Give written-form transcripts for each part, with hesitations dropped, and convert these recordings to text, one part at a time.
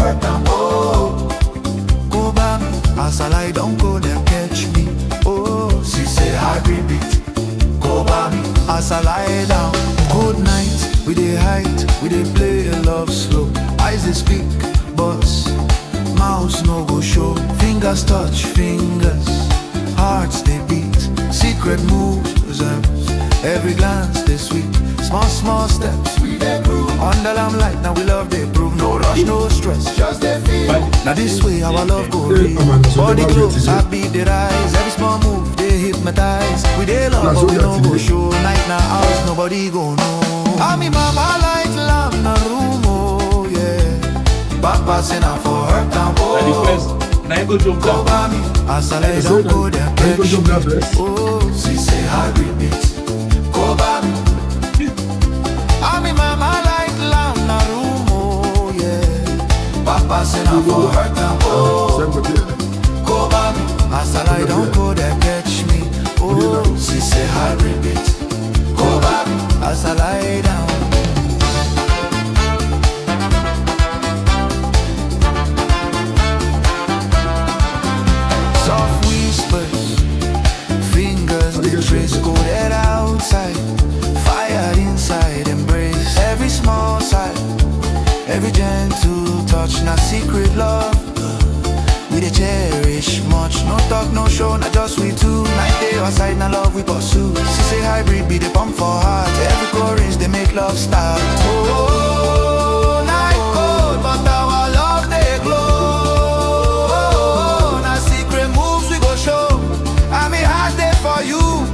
hurt and oh. Go back, as I lie down, go there, catch me. Oh, she say hybrid beat. Go back, as I lie down. Good night, we dey hide, we dey play a love slow. Eyes they speak, boss, mouths no go show. Fingers touch fingers, hearts they beat. Secret moves, every glance they sweet. Small, small steps, we dey prove. Under lamplight, now we love they prove. No rush, no stress, just they feel. Now this way our love go real. Body close, happy they rise. Every small move they hypnotize. We dey love but we no go show. Night now house, nobody go know. I mean mama like lamb na room, oh yeah. Papa say na for her time, oh. Now you go jump down. Go by me, as I lay down, go there, catch me. Oh, she say hybrid beat. Go by me. I mean mama like lamb na room, oh yeah. Papa say na for her time, oh. Go by me, as I lie down, go there, catch me. Oh, she say hybrid beat. Go by me, as I lie down. Soft whispers, fingers they trace, go there outside. Fire inside, embrace every small side, every gentle touch, not secret love. We dey cherish much, no talk, no show, not just we two. Night day outside, na love we pursue. She say hybrid be the pump for heart. Every chorus they make love start. Oh, night cold, but our love they glow. Na secret moves we go show. I mean heart there for you.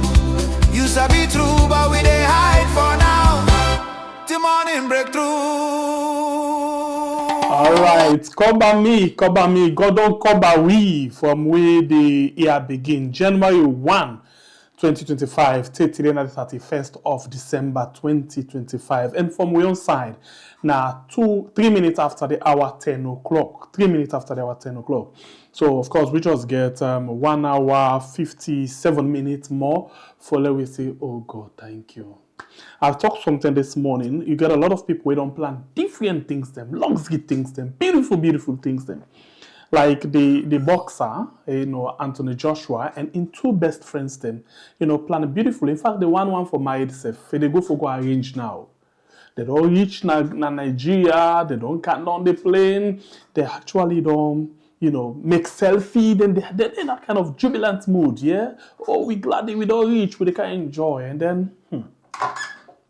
You sabi true, but we dey hide for now. Till morning breakthrough. All right, cover me, God don't cover we from where the year begin. January 1, 2025, till the 31st of December 2025. And from we on side, now 3 minutes after the hour 10 o'clock. 3 minutes after the hour 10 o'clock. So, of course, we just get 1 hour, 57 minutes more for let we say, oh God, thank you. I've talked something this morning. You get a lot of people who don't plan different things, them, luxury things, them, beautiful, beautiful things, them. Like the boxer, Anthony Joshua, and in two best friends, them, plan beautifully. In fact, the one for my itself, they go for go arrange now. They don't reach Nigeria, they don't cut down the plane, they actually don't, make selfie, then they're in that kind of jubilant mood, yeah? Oh, we glad that we don't reach, we can enjoy, and then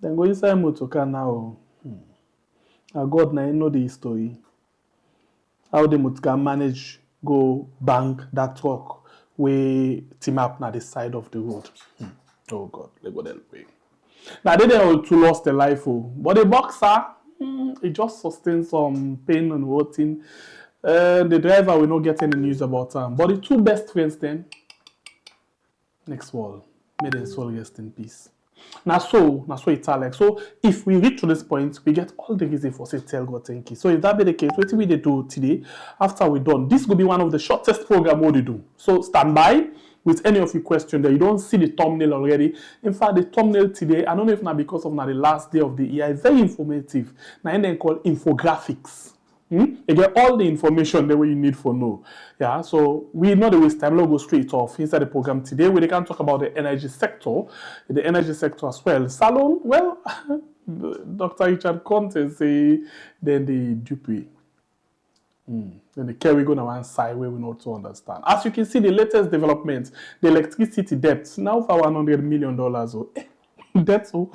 go inside motorcar now. God now know the story. How the motorcar manage go bank that truck we team up na the side of the road. Oh God, let go that way. Now they all two lost their life, but the boxer, he just sustained some pain and rotting. The driver will not get any news about him. But the two best friends then, next wall, may their soul rest in peace. Now so it's like. So if we reach to this point, we get all the reason for say tell God thank you. So if that be the case, what we do today, after we're done, this will be one of the shortest program we do. So stand by with any of your questions that you don't see the thumbnail already. In fact, the thumbnail today, I don't know if not because of now the last day of the year, it's very informative. Now then called infographics. You get all the information that you need for know. Yeah, so we know the waste time. Let's go straight off inside the program today. We can talk about the energy sector as well. Salon, well, Dr. Richard Konteh say then the Duping. Then the carry go on one side where we not to understand. As you can see, the latest development, the electricity debt now for $100 million. That's all.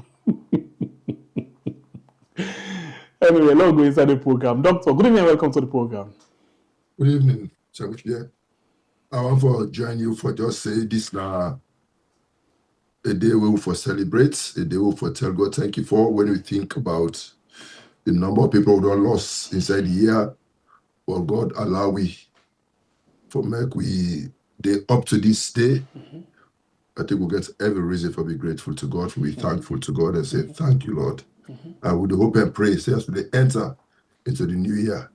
Anyway, let's go inside the program. Doctor, good evening and welcome to the program. Good evening, Chabuchia. I want to join you for just say this now. A day we will for celebrate, a day we will for tell God thank you for when we think about the number of people who don't lost inside the year. Well, God allow we for make we day up to this day. I think we'll get every reason for be grateful to God, for be thankful to God and say thank you, Lord. I would hope and pray, say as we enter into the new year,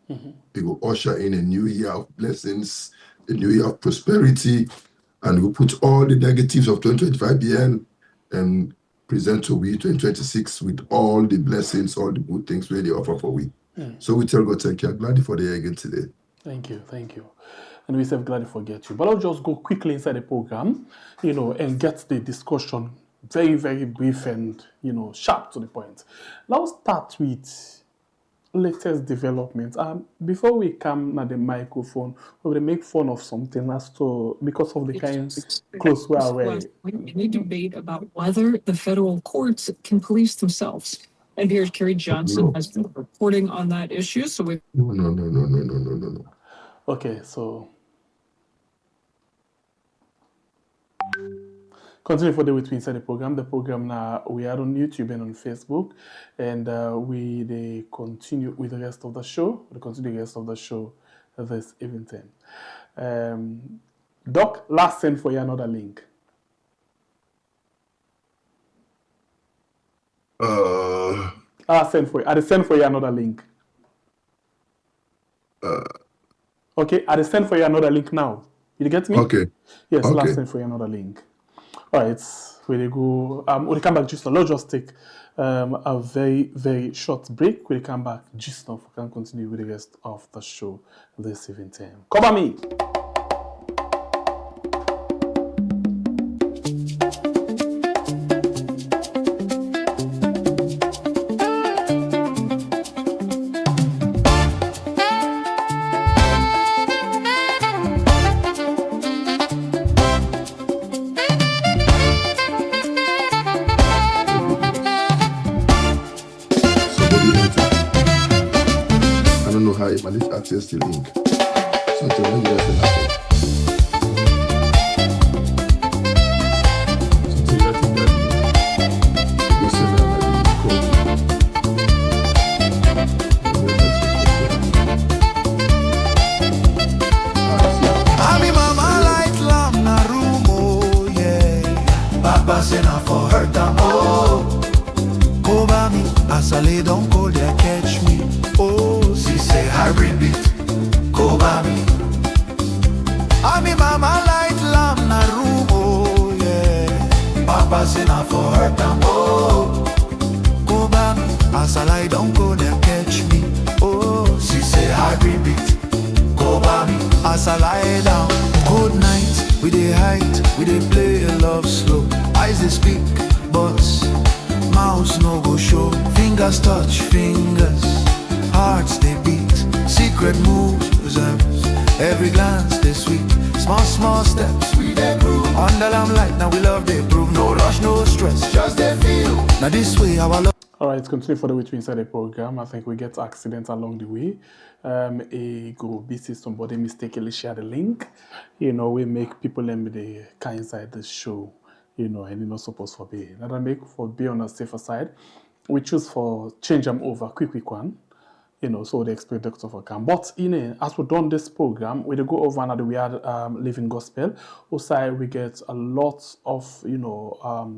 we will usher in a new year of blessings, a new year of prosperity, and we'll put all the negatives of 2025 behind and present to we 2026 with all the blessings, all the good things where they offer for we. So we tell God thank you. I'm glad for the year again today. Thank you. And we say glad to forget you. But I'll just go quickly inside the program, and get the discussion very, very brief and, sharp to the point. Now start with latest development. Before we come at the microphone, we will make fun of something as to because of the kinds close we are wearing. Any debate about whether the federal courts can police themselves. NPR's Kerry Johnson has been reporting on that issue. So we No. Okay, so continue for the way to inside the program. The program now we are on YouTube and on Facebook, and they continue with the rest of the show. We continue the rest of the show this evening. Doc, last send for you another link. I send for you another link. Okay, I send for you another link now. You get me? Okay. Yes, okay. last send for you another link. All right, we'll go. We'll come back just now. Let's just take a very, very short break. We'll come back just now. We can continue with the rest of the show this evening. Cover me. But let's access the link. So to when you guys for her time, cover me as I lay down cold, they catch me. Oh, she say hybrid beat, cover me. I mean mama light lamb na room, oh yeah. Papa say na for her time, oh, cover me as I lie down cold, they catch me. Oh, she say hybrid beat, cover me as I lie down. Good night, we dey hide, we dey play a love slow. Eyes they speak, but mouths no go show. Fingers touch fingers, hearts they beat. Secret moves, every glance they sweet. Small steps, we they prove. Under lamplight, now we love they prove. No rush, no stress, just they feel. Now this way our love. All right, continue for the way to inside the program. I think we get accidents along the way. A go busy somebody mistakenly share the link. We make people the kind inside the show. And you're not supposed to be. That I make for be on a safer side. We choose for change them over quick one. So the expect doctor for come. But as we done this program, we go over another we had living gospel. Also, we get a lot of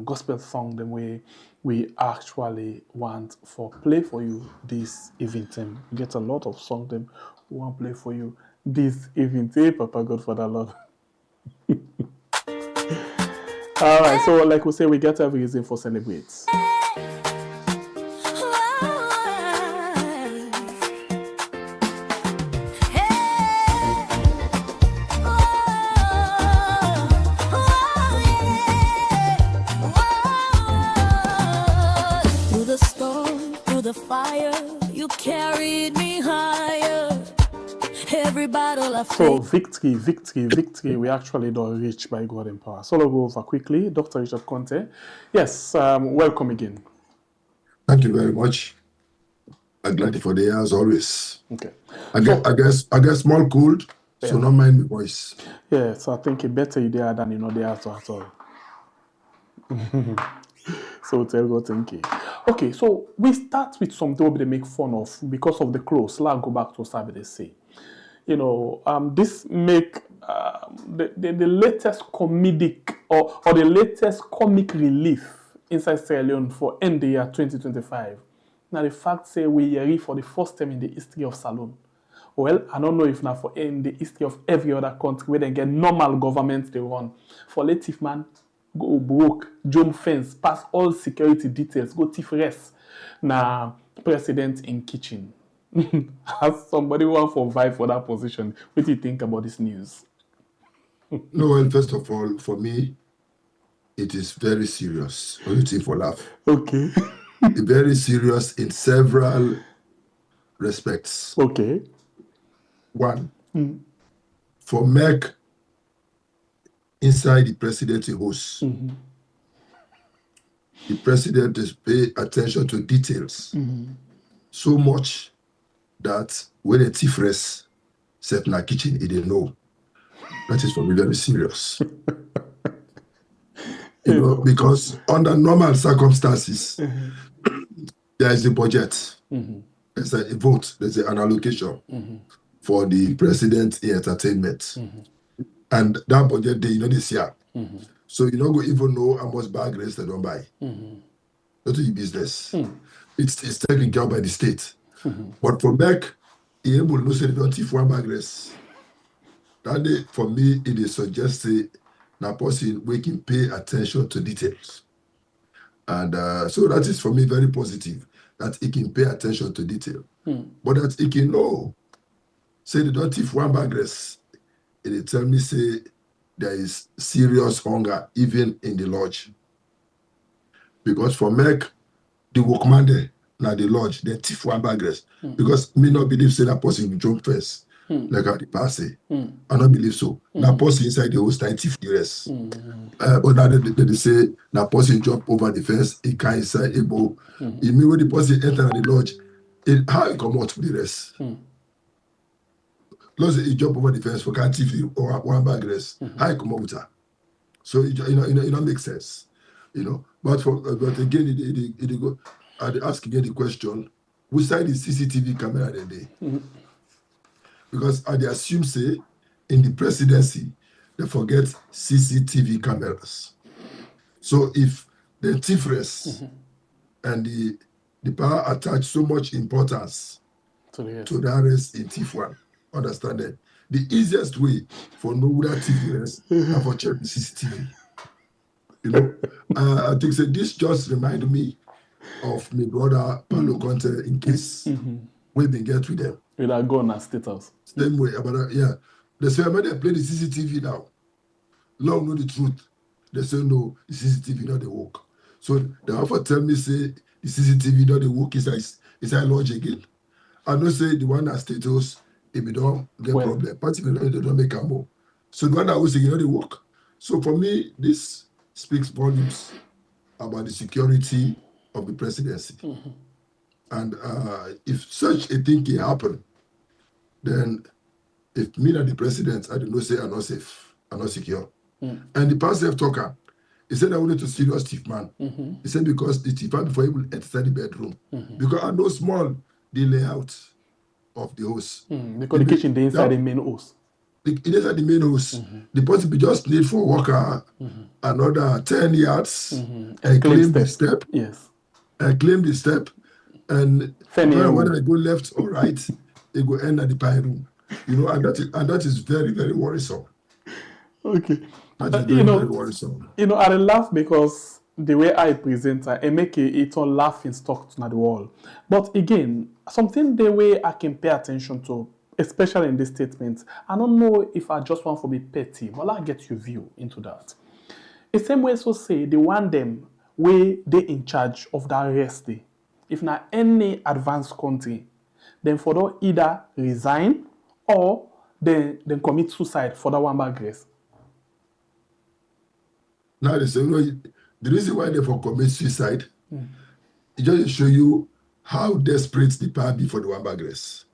gospel song them we actually want for play for you this evening. We get a lot of song them we want play for you this evening. Papa God for that Lord. All right, so like we say, we get every reason for celebrate. Through the storm, through the fire, you carried me higher. Every battle I So victory, we actually don't reach by God in power. So I'll go over quickly. Dr. Richard Konteh. Yes, welcome again. Thank you very much. I'm glad for the year as always. Okay. I guess small cold, so don't mind my voice. Yeah, so I think it better you there than there at all. So tell God thank you. Okay, so we start with something they make fun of because of the clothes. Let's go back to what they say. This make the latest comedic or the latest comic relief inside Sierra Leone for end the year 2025. Now the fact say we hear for the first time in the history of Salone. Well, I don't know if now for in the history of every other country where they get normal government they run. For let thief man go broke, jump fence, pass all security details, go thief rest. Now president in kitchen. As somebody who want to vie for that position, what do you think about this news? No, well, first of all, for me, it is very serious. What do you think for laugh? Okay. Very serious in several respects. Okay. One, for MEC inside the presidency house, the president is pay attention to details so much that when a thief rests, set in a kitchen, he didn't know. That is for me very serious. You know, because under normal circumstances, there is a budget, there's a vote, there's an allocation for the president in entertainment. And that budget day, you know, this year. So you don't go even know how much bag rest they don't buy. That's your business. It's taken care of by the state. But for MEC, he able to say they don't thief one bag rest. That day, for me, it is suggested that person we can pay attention to details. And so that is for me very positive, that he can pay attention to detail. But that he can know, say they don't thief one bag rest, it tell me say there is serious hunger even in the lodge. Because for MEC, the workman there, now the lodge, they thief one bag rest. Because me not believe say that person will jump first. Like how the past say. I don't believe so. That person inside the host time thief the rest. But now they say that person jump over the fence, he can't inside able. It mean when the person enter the lodge, how he come out for the rest? Let's say he jump over the fence for can't thief or one bag rest. How he come out with her? So it don't make sense. You know. But again, it go. I ask again the question: which side is CCTV camera that day? Because I assume say in the presidency they forget CCTV cameras. So if the thief rests and the power attach so much importance to the arrest in thief one, understand that the easiest way for know who that thief rests is for check the CCTV. You know, I think so this just reminded me of my brother Paulo Konteh in case we been get with them. With our gun and status. Same way, but yeah. They say, when they play the CCTV now, long know the truth. They say, no, the CCTV not the work. So they often tell me, say, the CCTV not the work inside lodge again. I know say the one that status, if you don't get problem, particularly they don't make a more. So the one that was again not the work. So for me, this speaks volumes about the security of the presidency. And if such a thing can happen, then if me and the president, I don't know, say I'm not safe, I'm not secure. And the past self talker, he said I wanted to serious thief man. He said because the thief man before he will enter the bedroom. Because I know small the layout of the house. Because the kitchen they inside the main house. It is at the main house. The person be just need for worker another 10 yards and claim the step. Yes. And claim the step. And whether I go left or right, they go end at the pie room. You know, and that is very, very worrisome. Okay. That is very, very worrisome. You know, I laugh because the way I present I make it all laughing stock to the wall. But again, something the way I can pay attention to, especially in this statement, I don't know if I just want to be petty, but I'll get your view into that. The same way so say they want them where they in charge of the arrest day. If not any advanced country, then for them either resign or then commit suicide for that one bad grace. Now they say, the reason why they for commit suicide, it just show you how desperate the power be for the one bad grace.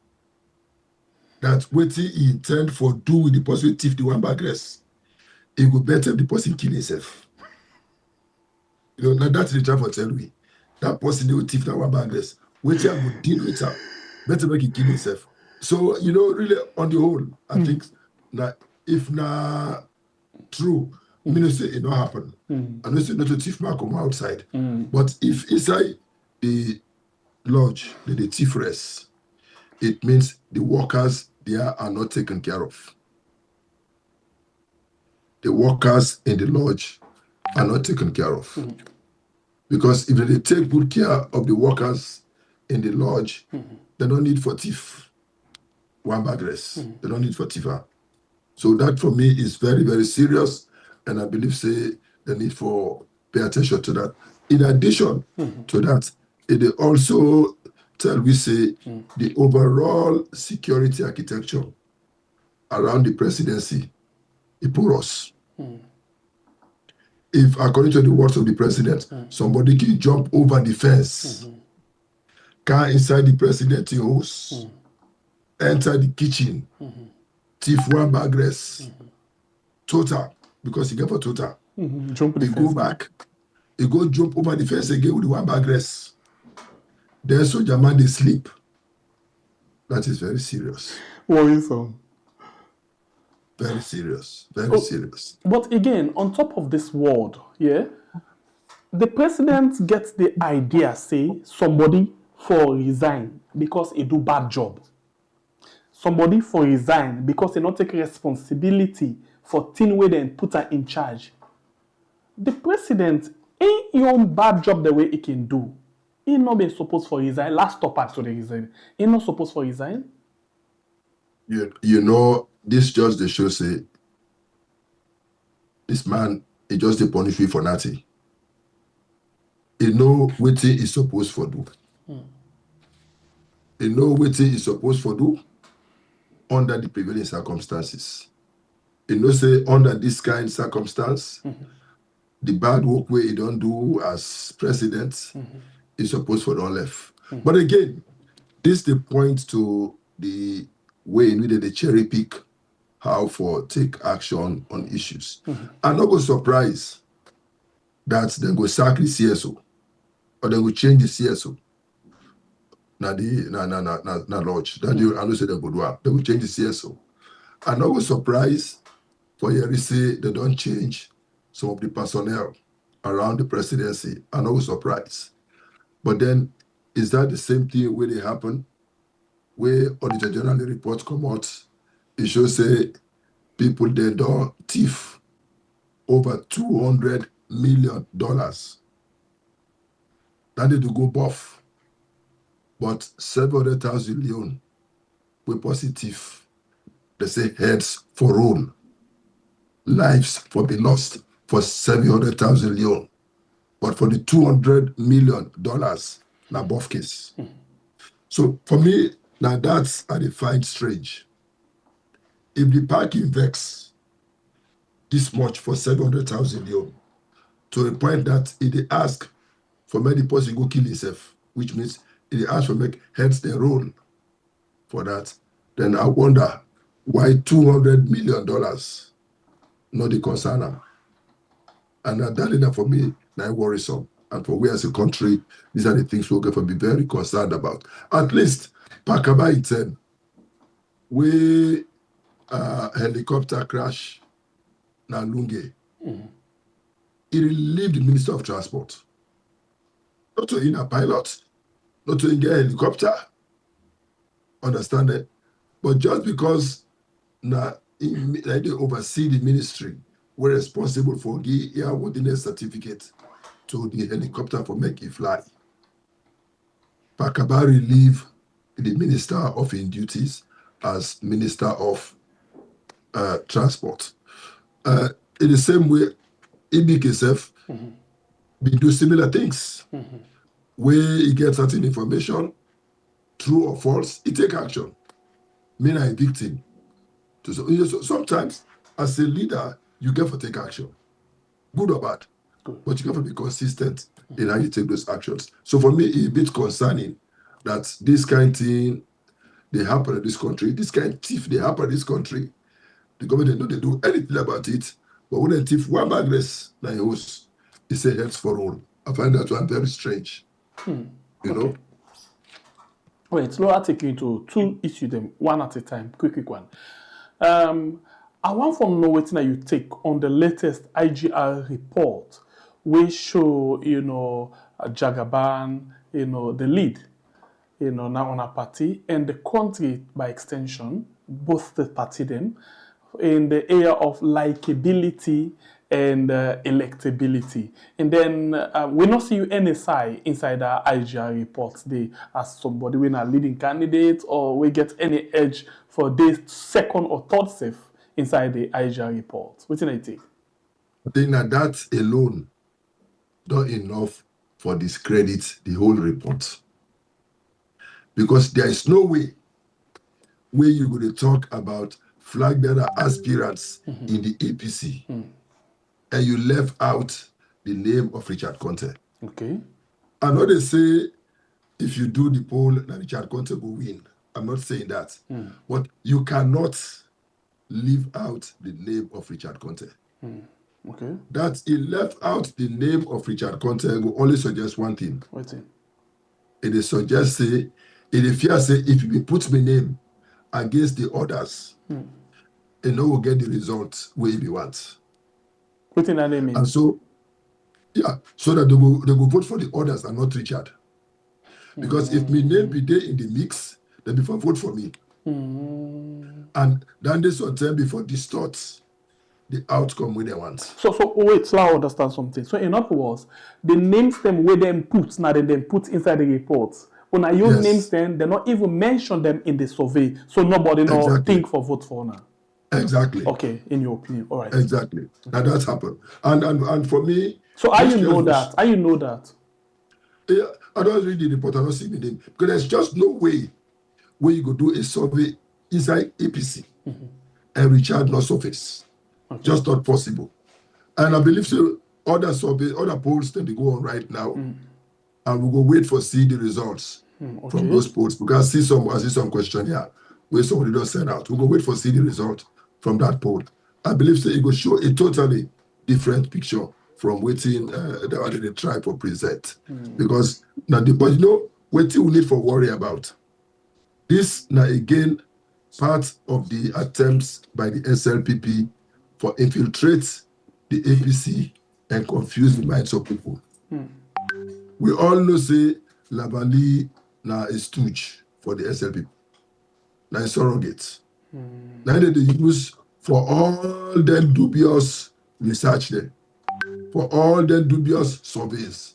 That what he intend for do with the person thief the one bad grace, it would better if the person kill himself. You know, now that's the time for tell me. That person will thief that one bad grace. Which I would deal with her. Better make he kill himself. So, you know, really on the whole, I think that if not true, I mean, say it don't happen. I know say not a thief man come outside. But if inside the lodge, the thief rests, it means the workers there are not taken care of. The workers in the lodge are not taken care of. Because if they take good care of the workers in the lodge, they don't need for thief. One bag rest. They don't need for thief. So that for me is very, very serious. And I believe say the need for pay attention to that. In addition to that, it also tell we say the overall security architecture around the presidency is porous. If according to the words of the president, somebody can jump over the fence, can inside the president's house, enter the kitchen, thief one bag rest, total, because he get for total. Jump the He fence. go back, he go jump over the fence again with the one bag rest. Then soldier man they sleep. That is very serious. Worrisome. Very serious. Very serious. But again, on top of this world, yeah, the president gets the idea, say, somebody for resign because he do bad job. Somebody for resign because he not take responsibility for thing where they put her in charge. The president ain't your bad job the way he can do. He not been supposed for resign. Last stop to the resign. He not supposed for resign. You know, this just the show say this man he just the punish me for nothing. He know what he is supposed for do. He know what he is supposed for do under the prevailing circumstances. He know say under this kind of circumstance, the bad work where he don't do as president is supposed for don't left. But again, this the point to the way in which they cherry pick how for take action on issues. I'm not going to surprise that they go sack the CSO or they will change the CSO. Now the lodge. That I know say they go do it. They will change the CSO. I'm not going to surprise for you to say they don't change some of the personnel around the presidency. I'm not surprised. But then is that the same thing where they happen? Where Auditor General report come out, it shows say people they don't thief over $200 million. That need to go buff. But 700,000 Leone were positive. They say heads for roll. Lives for be lost for 700,000 Leone. But for the $200 million, na buff case. So for me, now that's I find strange. If the parking vex this much for 700,000 Leone, to the point that if they ask for many person go kill himself, which means if they ask for make heads their roll for that, then I wonder why $200 million not the concern them. And that enough for me, now worrisome. And for we as a country, these are the things we're going to be very concerned about. At least, Pakaba Iten, we helicopter crash na Lunge. It relieved the Minister of Transport. Not to in a pilot, not to get a helicopter. Understand it? But just because they oversee the ministry, we're responsible for the airworthiness certificate to the helicopter for make it fly. Pakaba relieve the Minister of in duties as Minister of Transport. In the same way, IBKSF we do similar things. Where he gets certain information, true or false, he take action. Me and a victim. So sometimes, as a leader, you get to take action. Good or bad. But you got to be consistent in how you take those actions. So for me, it's a bit concerning that this kind of thing, they happen in this country. This kind of thief, they happen in this country. The government know they do anything about it. But when they thief one bag less than a host, they say heads for all. I find that one very strange. You know? Wait, so I'll take you into two issues, them one at a time. Quick one. I want from know what that you take on the latest IGR report, which show, Jagaban, the lead, now on a party, and the country by extension, both the party them, in the area of likability and electability. And then we not see you NSI inside the IGR reports they as somebody when a leading candidate or we get any edge for this second or third safe inside the IGR report. What do you think? I think that alone not enough for discredit the whole report. Because there is no way where you're going to talk about flag bearer aspirants in the APC and you left out the name of Richard Konteh. Okay. I know they say if you do the poll, that Richard Konteh will win. I'm not saying that. But you cannot leave out the name of Richard Konteh. Okay. That he left out the name of Richard Konteh will only suggest one thing. What's it? It is suggest say, it is fear say, if you put my name against the others, you know will get the result where you want. What in that name mean? And so, yeah, so that they will vote for the others and not Richard. Because if my name be there in the mix, then before vote for me. And then this will tell before distort the outcome we they want. So wait, so I understand something. So in other words, the names them where them put now then put inside the reports. When I use names them, they not even mention them in the survey. So nobody know think for vote for now. Exactly. Okay, in your opinion. All right. Exactly. Now that's happened. And for me. So how you know that? How you know that? Yeah, I don't read the report, I don't see the name. Because there's just no way where you go do a survey inside APC and Richard not surface. Okay. Just not possible. And I believe so other surveys, other polls that they go on right now, and we'll go wait for see the results from those polls. Because I see some question here where somebody does send out. We'll go wait for see the result from that poll. I believe so it will show a totally different picture from waiting the tribe for present. Because now but you know, waiting we need for worry about. This now again part of the attempts by the SLPP for infiltrate the APC and confuse the minds of people. We all know say Lavali now a stooge for the SLPP. Now a surrogate. Now they use for all them dubious research there, for all them dubious surveys.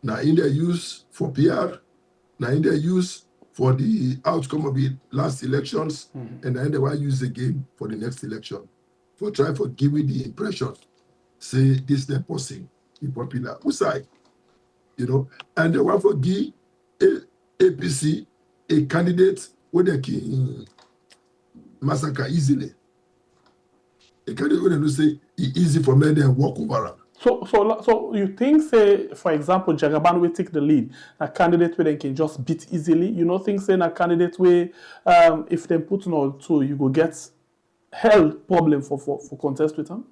Now in their use for PR, now in their use for the outcome of the last elections, and then they will use again for the next election. For try for giving the impression, say this them person, the popular, who's I? You know, and they want for give APC a candidate where they can massacre easily. A candidate where they say it's easy for men and walk over them. So you think, say, for example, Jagaban will take the lead, a candidate where they can just beat easily. You know, think saying a candidate where if they put no two, you go get hell problem for contest with them?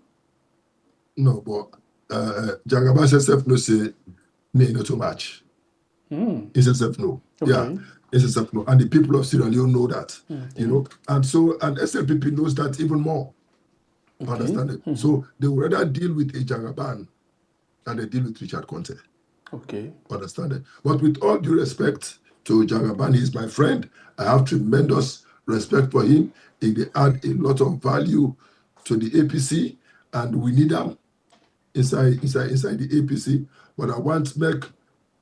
No, but Jagaban himself no say no too much. He says no. Okay. Yeah. He says no. And the people of Sierra Leone know that. You know, and SLPP knows that even more. Okay. Understand it? So they would rather deal with a Jagaban than they deal with Richard Konteh. Okay. Understand it? But with all due respect to Jagaban, he's my friend. I have tremendous respect for him. He add a lot of value to the APC, and we need them inside the APC. But I want to make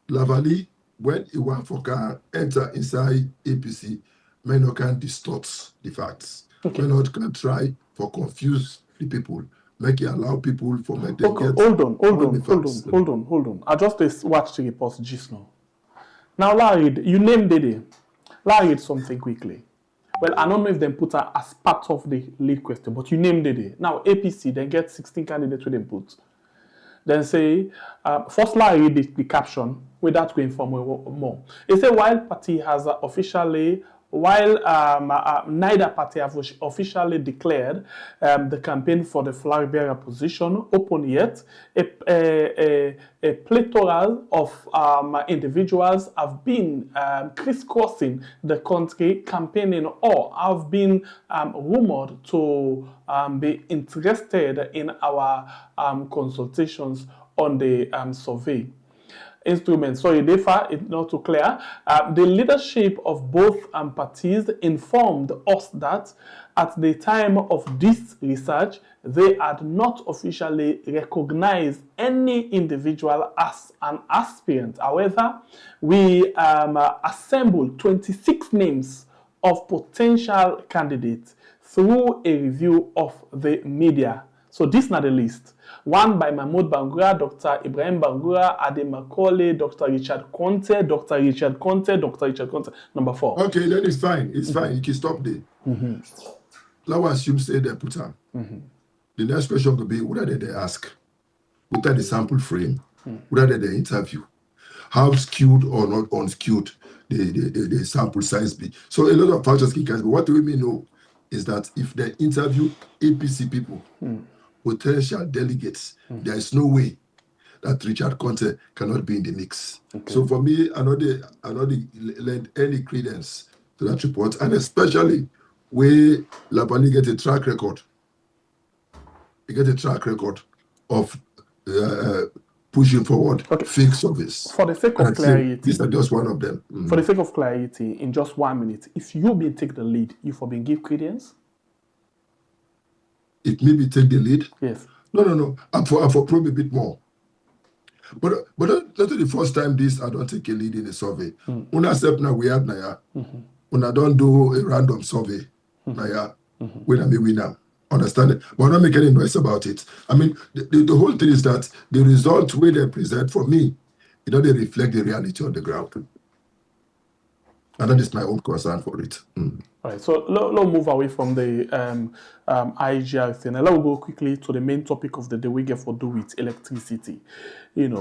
Lavali, when he want for can enter inside APC, may not can distort the facts. Okay. May not can try for confuse the people, make it allow people for make them get. Hold on. I just watched the report just now. Now, Larry, you named it. Larry, something quickly. Well, I don't know if they put her as part of the lead question, but you named it. Now, APC, they get 16 candidates with them put. Then say, first Larry the caption, without going for more. It says, while party has officially. While neither party have officially declared the campaign for the flag bearer position open yet, a plethora of individuals have been crisscrossing the country campaigning or have been rumored to be interested in our consultations on the survey. instruments. Sorry, DEFA, it's not too clear. The leadership of both parties informed us that at the time of this research, they had not officially recognized any individual as an aspirant. However, we assembled 26 names of potential candidates through a review of the media. So this is not the list. One by Mahmoud Bangura, Dr. Ibrahim Bangura, Ade Macaulay, Dr. Richard Konteh, Dr. Richard Konteh, Dr. Richard Konteh. Number 4. Okay, then it's fine. It's fine. You can stop there. Now assume say they put on. The next question could be, what did they ask? What are the sample frame? What are the interview? How skewed or not unskewed the sample size be? So a lot of factors can be. What we may know is that if they interview APC people, potential delegates, there is no way that Richard Konteh cannot be in the mix. Okay. So for me, I not lend any credence to that report, and especially where Labani get a track record. He get a track record of pushing forward fake service. For the sake of clarity, these are just one of them. For the sake of clarity, in just 1 minute, if you been take the lead, you for been give credence? If maybe take the lead? Yes. No. I'm for probe a bit more. But not the first time I don't take a lead in a survey. Una step now we have Naya. Una don't do a random survey. Naya. When I may win now. Understand it? But not make any noise about it. I mean, the whole thing is that the result where they present for me, they reflect the reality on the ground. And that is my own concern for it. All right, so let's move away from the IGR thing, and let's go quickly to the main topic of the day we get for do with electricity.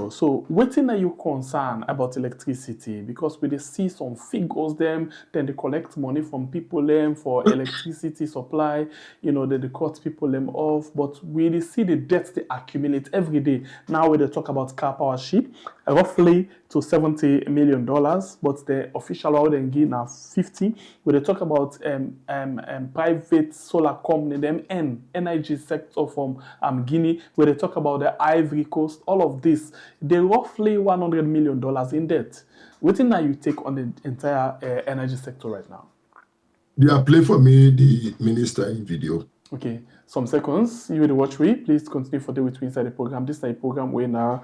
So what are you concerned about electricity? Because we see some figures them, then they collect money from people them for electricity supply, then they cut people them off, but we see the debts they accumulate every day. Now when they talk about car power ship, roughly to $70 million, but the official order give now 50. When they talk about private solar company, them and energy sector from Guinea, where they talk about the Ivory Coast, all of this, they roughly $100 million in debt. What thing you take on the entire energy sector right now? Yeah, play for me the minister in video. Okay, some seconds. You will watch me. Please continue for the with me inside the program. This is a program where now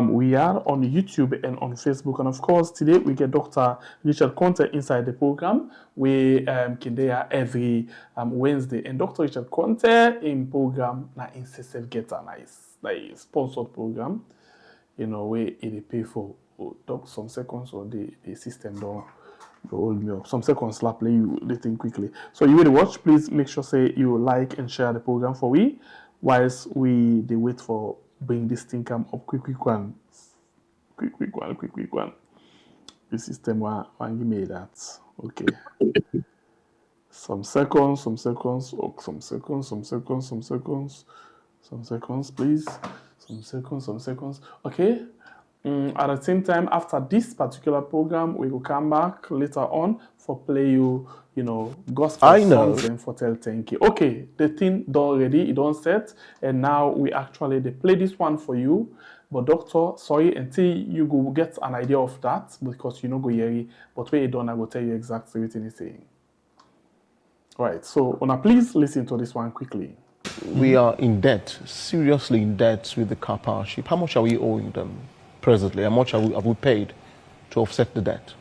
we are on YouTube and on Facebook. And of course, today we get Dr. Richard Konteh inside the program. We can there every Wednesday. And Dr. Richard Konteh in program na in CSF Getter, like sponsored program. Where it pay for some seconds or the system don't hold me up. Some seconds slap play you listen quickly. So you will watch, please make sure say you like and share the program for we whilst we they wait for bring this thing come up quick one. The system one give me that. Okay. Some seconds, please. Some seconds. Okay. At the same time, after this particular program, we will come back later on for play you, gospel songs and for tell thank you. Okay, the thing done already, it done set, and now we actually they play this one for you. But doctor, sorry, until you go get an idea of that because you know go hear it. But when you done, I will tell you exactly what he's saying. All right, so Una, please listen to this one quickly. We are in debt, seriously in debt with the car power ship. How much are we owing them presently? How much have we paid to offset the debt?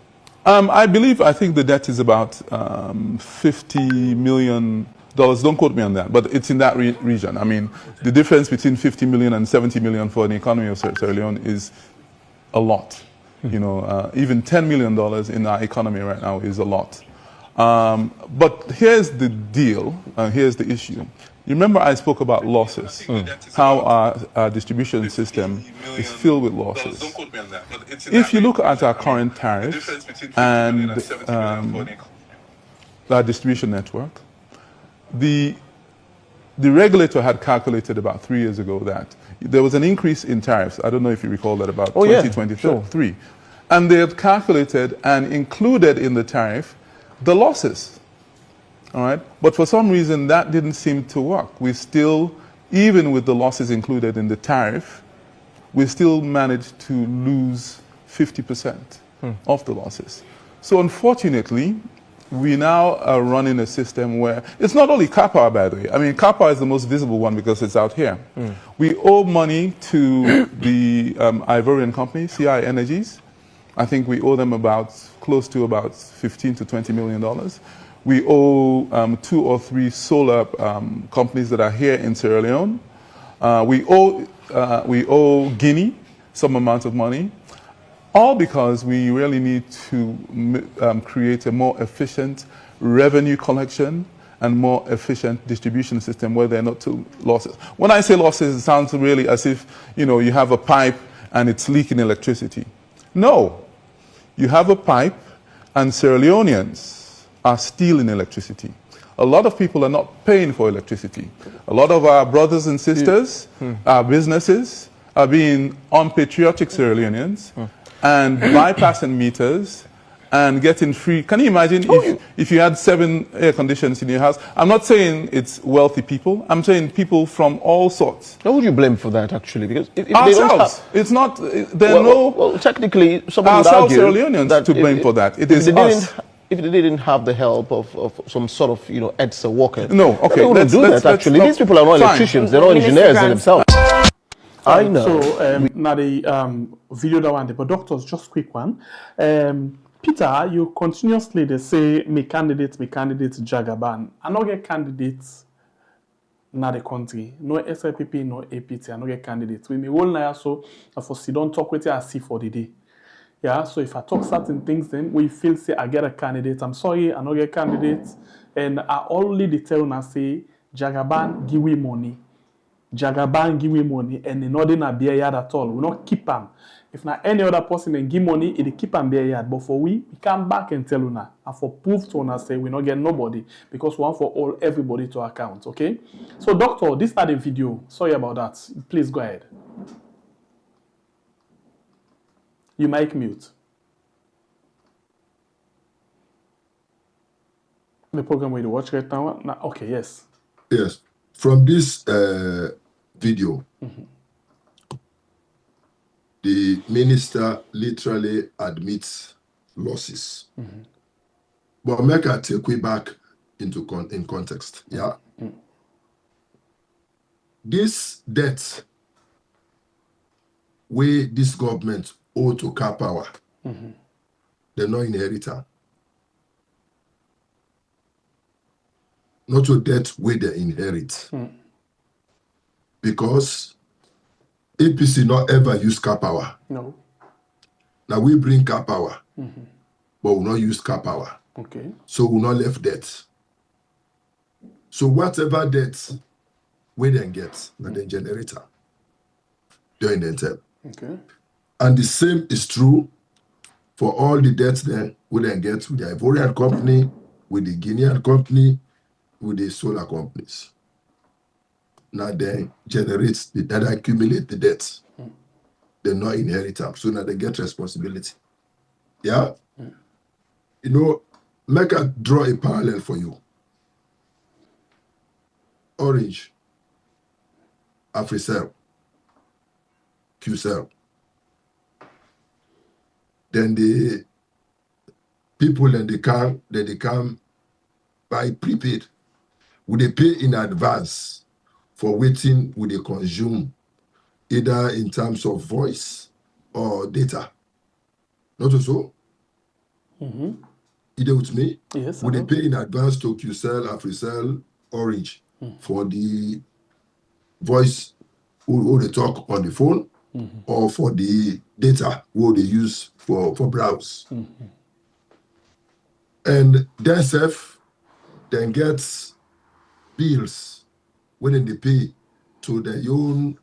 I think the debt is about $50 million. Don't quote me on that, but it's in that region. I mean, the difference between 50 million and 70 million for the economy of Sierra Leone is a lot. Even $10 million in our economy right now is a lot. But here's the deal, here's the issue. You remember I spoke about losses, how our distribution system is filled with losses. If you look at our current tariffs and our distribution network, the regulator had calculated about 3 years ago that there was an increase in tariffs. I don't know if you recall that about 2023. Sure. And they had calculated and included in the tariff the losses. All right, but for some reason that didn't seem to work. We still, even with the losses included in the tariff, we still managed to lose 50% of the losses. So unfortunately, we now are running a system where it's not only car power, by the way. I mean, car power is the most visible one because it's out here. We owe money to the Ivorian company, CI Energies. I think we owe them close to about $15 to $20 million. We owe 2 or 3 solar companies that are here in Sierra Leone. We owe Guinea some amount of money. All because we really need to create a more efficient revenue collection and more efficient distribution system where there are not two losses. When I say losses, it sounds really as if you have a pipe and it's leaking electricity. No, you have a pipe and Sierra Leoneans are stealing electricity. A lot of people are not paying for electricity. A lot of our brothers and sisters, our businesses, are being unpatriotic Sierra Leoneans and bypassing meters and getting free. Can you imagine if you had 7 air conditions in your house? I'm not saying it's wealthy people. I'm saying people from all sorts. Who would you blame for that, actually? Because if ourselves. They don't have, it's not. There are well, technically, someone would ourselves argue Sierra Leoneans that to blame for that. It is us. If they didn't have the help of some sort of EDSA workers, no, okay, they wouldn't do that. Actually, these people are not electricians; they're not engineers in themselves. I know. So now the video that one, but doctors, just quick one. Peter, you continuously they say me candidate Jagaban. I no get candidates na the country. No SLPP, no APT. I no get candidates. We me whole night so for sit down talk with you I see for the day. Yeah, so if I talk certain things, then we feel say I get a candidate. I'm sorry, I no get candidates, and I only the tell and say Jagaban give we money. Jagaban give me money and in order not be a yard at all. We not keep them. If not any other person and give money, it keep them be a yard. But for we come back and tell una and for proof to una say we not get nobody because we want for all everybody to account. Okay. So doctor, this are the video. Sorry about that. Please go ahead. You mic mute. The program where you watch right now. Okay. Yes. Yes. From this video, the minister literally admits losses. But make I take we back into in context. Yeah. This debt where this government owe to car power, they're not inheritor. Not to debt where they inherit. Because APC not ever use car power. No. Now we bring car power, but we not use car power. Okay. So we not left debt. So whatever debt we then get, and then generator during the term. Okay. And the same is true for all the debts then we then get with the Ivorian company, with the Guinean company, with the solar companies. Now they generate, that accumulate the debts. They not inherit them. So now they get responsibility. Yeah? Make I draw a parallel for you. Orange, Africell, QCell. Then the people then they come by prepaid. Would they pay in advance for waiting would they consume either in terms of voice or data? Not so? Either with me? Yes. Would they pay in advance to QCell, Africell, Orange for the voice who they talk on the phone or for the data who they use for browse? And themselves then gets bills when they pay to their own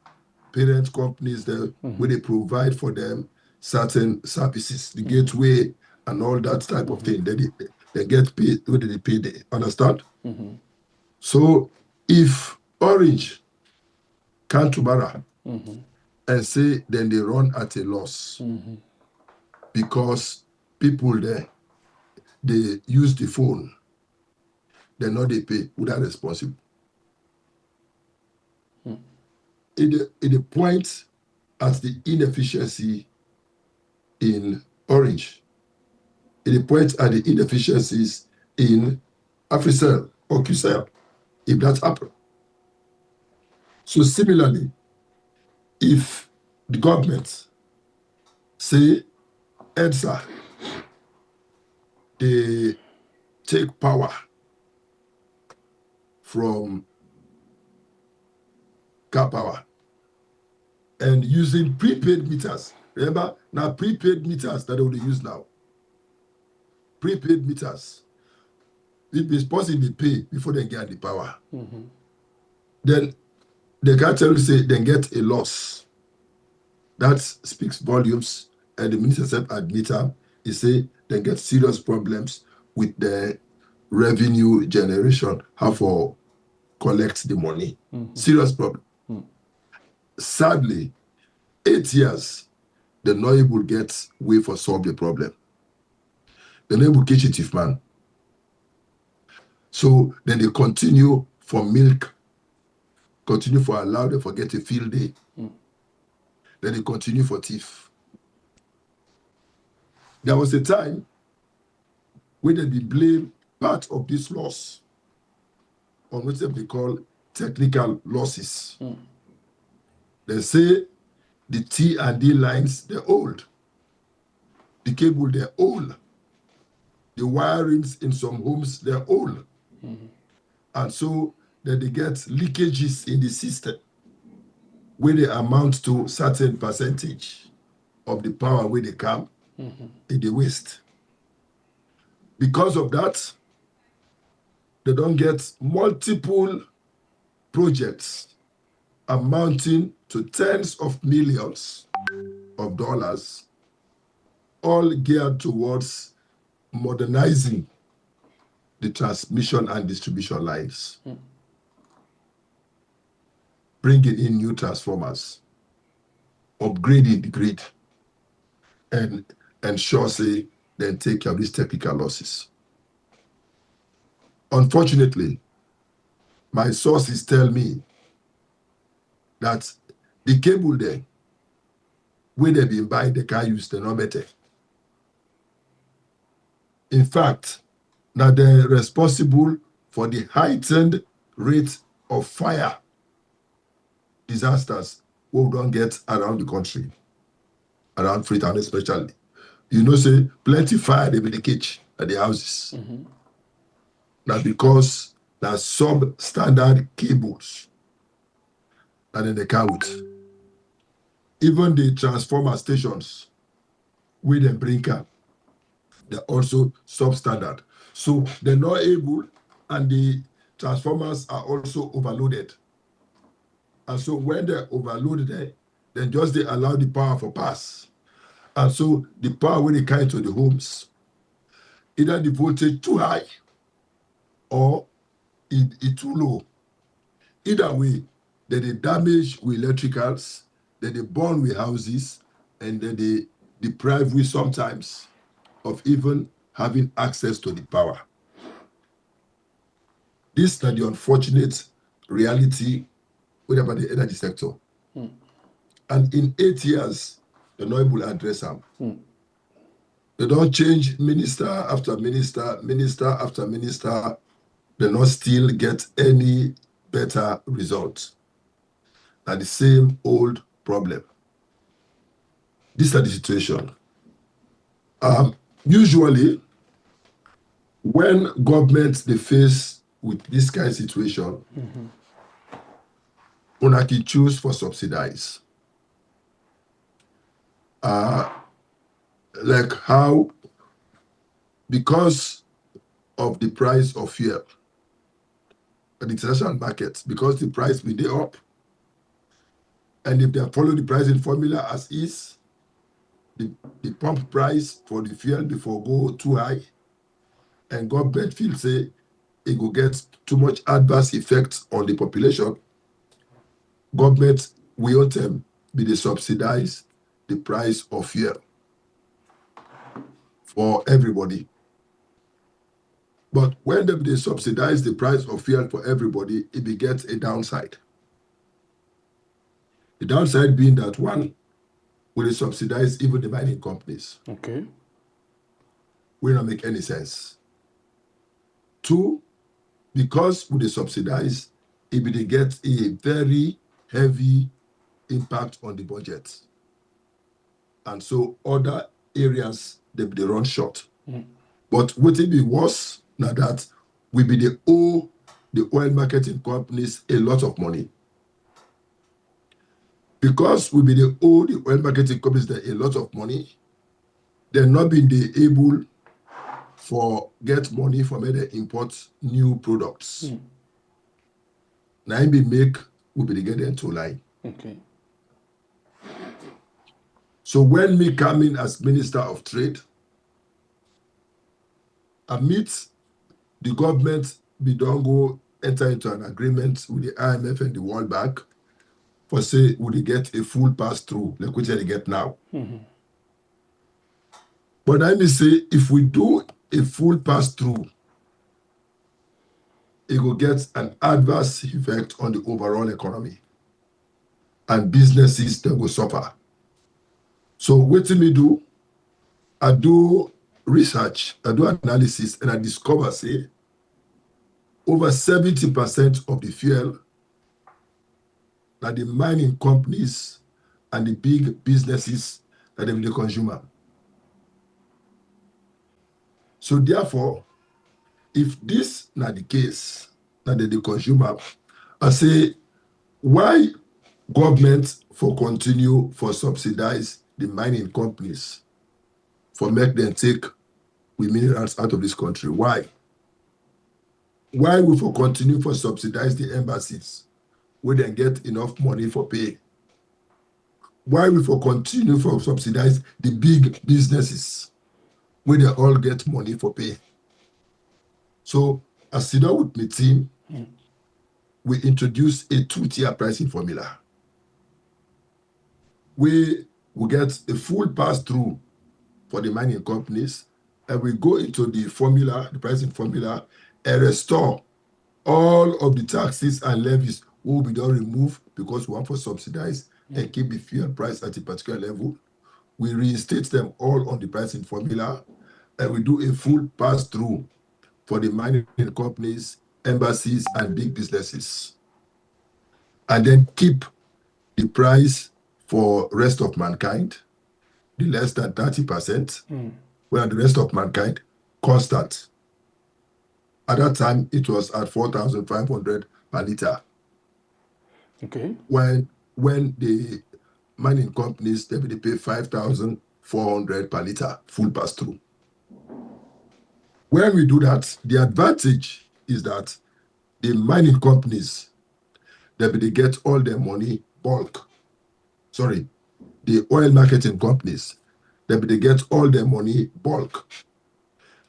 parent companies that where they provide for them certain services, the gateway and all that type of thing. They get paid, where they pay, they understand? So if Orange come tomorrow and say then they run at a loss because people there, they use the phone, they know they pay, who are responsible. It point at the inefficiency in orange. It points at the inefficiencies in Africell or QCell, if that happens. So similarly, if the government, say EDSA, they take power from car power and using prepaid meters. Remember, now prepaid meters that they will use now. Prepaid meters. It is possible they pay before they get the power. Then they can tell you, say, they get a loss. That speaks volumes. And the minister said admitter, he say they get serious problems with the revenue generation, how for collect the money. Serious problem. Sadly, 8 years, they're not able to get way for solve the problem. They're not able to catch it, if man. So then they continue for milk, continue for allow them forget a field day. Then they continue for thief. There was a time when they be blame part of this loss on what they call technical losses. They say the T and D lines, they're old. The cable, they're old. The wirings in some homes, they're old. And so that they get leakages in the system where they amount to certain percentage of the power where they come in the waste. Because of that, they don't get multiple projects amounting to tens of millions of dollars, all geared towards modernizing the transmission and distribution lines, bringing in new transformers, upgrading the grid, and ensure, say, then take care of these technical losses. Unfortunately, my sources tell me that the cable there, when they've been buying, they can't use the normative. In fact, now they're responsible for the heightened rate of fire disasters we don't get around the country, around Freetown especially. You know, say, plenty fire they be the catch at the houses. Now because there's substandard cables and then they can't. Even the transformer stations, where they bring up, they're also substandard. So they're not able, and the transformers are also overloaded. And so when they're overloaded, then just they allow the power for pass. And so the power when they carry to the homes, either the voltage too high or it too low. Either way, then they damage with electricals, then they burn with houses, and then they deprive we sometimes of even having access to the power. This is the unfortunate reality about the energy sector. And in 8 years, they're not able to address them. They don't change minister after minister, minister after minister. They not still get any better result. Than the same old problem. This is the situation. Usually, when governments they face with this kind of situation, una can choose for subsidize. Like how, because of the price of fuel at the international market, because the price will be up, and if they follow the pricing formula as is, the pump price for the fuel before go too high, and government feel say it will get too much adverse effects on the population, government will them be the subsidize the price of fuel for everybody. But when they subsidize the price of fuel for everybody, it begets a downside. The downside being that one, will subsidize even the mining companies. Okay. Will not make any sense. 2, because we subsidize, it will get a very heavy impact on the budget. And so other areas, they run short. But what will be worse now that we be owe the oil marketing companies a lot of money. Because we be owe the oil marketing companies a lot of money, they're not being able for get money from where they import new products. Now we be get them to line. Okay. So when me come in as Minister of Trade, I meet the government, we don't go enter into an agreement with the IMF and the World Bank for say, would they get a full pass-through, like which they get now. But I may say, if we do a full pass-through, it will get an adverse effect on the overall economy. And businesses, they will suffer. So what do me do? I do research, I do analysis, and I discover, say, over 70% of the fuel that the mining companies and the big businesses that they will consume. So therefore, if this is not the case, that the consumer, I say, why government for continue for subsidize the mining companies for make them take with minerals out of this country? Why? Why we for continue for subsidize the embassies where they get enough money for pay? Why we for continue for subsidize the big businesses where they all get money for pay? So I sit down with my team, we introduce a 2-tier pricing formula. We get a full pass-through for the mining companies, and we go into the formula, the pricing formula, and restore all of the taxes and levies will be done removed because we want to subsidize and keep the fuel price at a particular level. We reinstate them all on the pricing formula, and we do a full pass-through for the mining companies, embassies, and big businesses. And then keep the price for rest of mankind, the less than 30%, where the rest of mankind constant. At that time, it was at 4,500 per liter. Okay. When the mining companies, they pay 5,400 per liter, full pass-through. When we do that, the advantage is that the mining companies, they get all their money bulk. Sorry, the oil marketing companies, they get all their money bulk.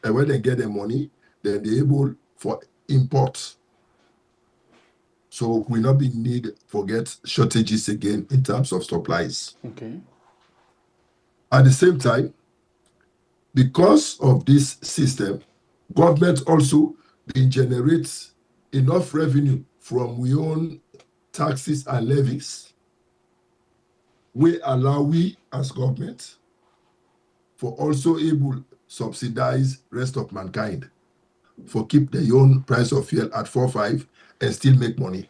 And when they get their money, then they're able for import. So we not be need forget shortages again in terms of supplies. Okay. At the same time, because of this system, government also generates enough revenue from we own taxes and levies. We allow we as government for also able subsidize rest of mankind for keep their own price of fuel at 4.5 and still make money.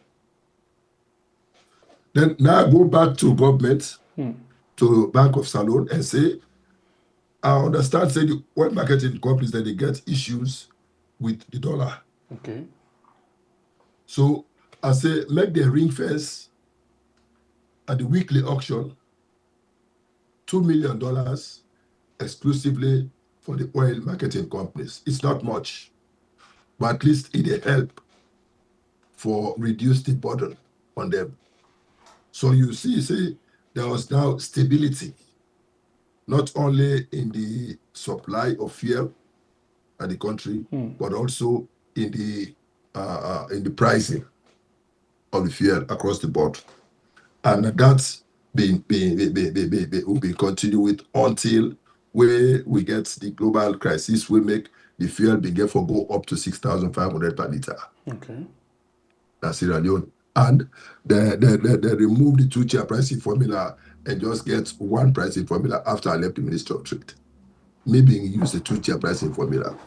Then now I go back to government, to Bank of Salon and say, I understand say the oil marketing companies that they get issues with the dollar. Okay. So I say make the ring fence at the weekly auction $2 million exclusively for the oil marketing companies. It's not much, but at least it help for reduce the burden on them. So you see, there was now stability, not only in the supply of fuel at the country, but also in the pricing of the fuel across the board. And that's will be continue with until we get the global crisis, we make the fuel begin for go up to 6,500 per liter. Okay. That's Sierra Leone. And they remove the 2-tier pricing formula and just get one pricing formula after I left the Ministry of Trade. Maybe use a two-tier pricing formula.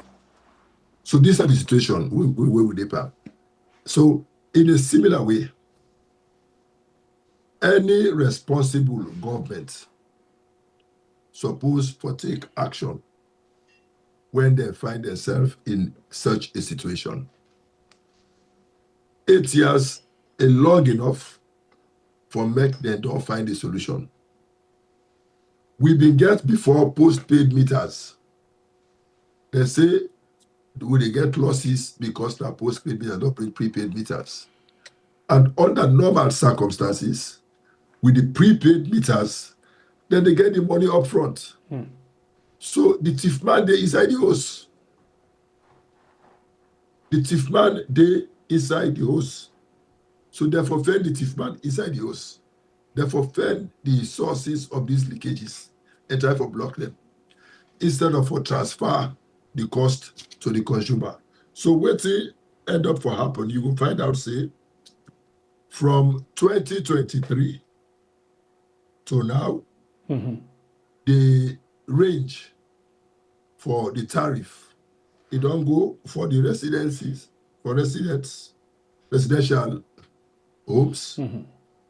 So these are the situation we will depend. So in a similar way, any responsible government supposed to take action when they find themselves in such a situation. 8 years is long enough for make them don't find a solution. We been get before postpaid meters. They say we they get losses because the postpaid meters don't bring prepaid meters. And under normal circumstances, with the prepaid meters, then they get the money up front. So the thief man they inside the house. The thief man they inside the house. So therefore find the thief man inside the house. Therefore find the sources of these leakages and try to block them. Instead of for transfer the cost to the consumer. So what it end up for happen, you will find out, say, from 2023 to now, the range for the tariff, it don't go for the residencies, for residential homes,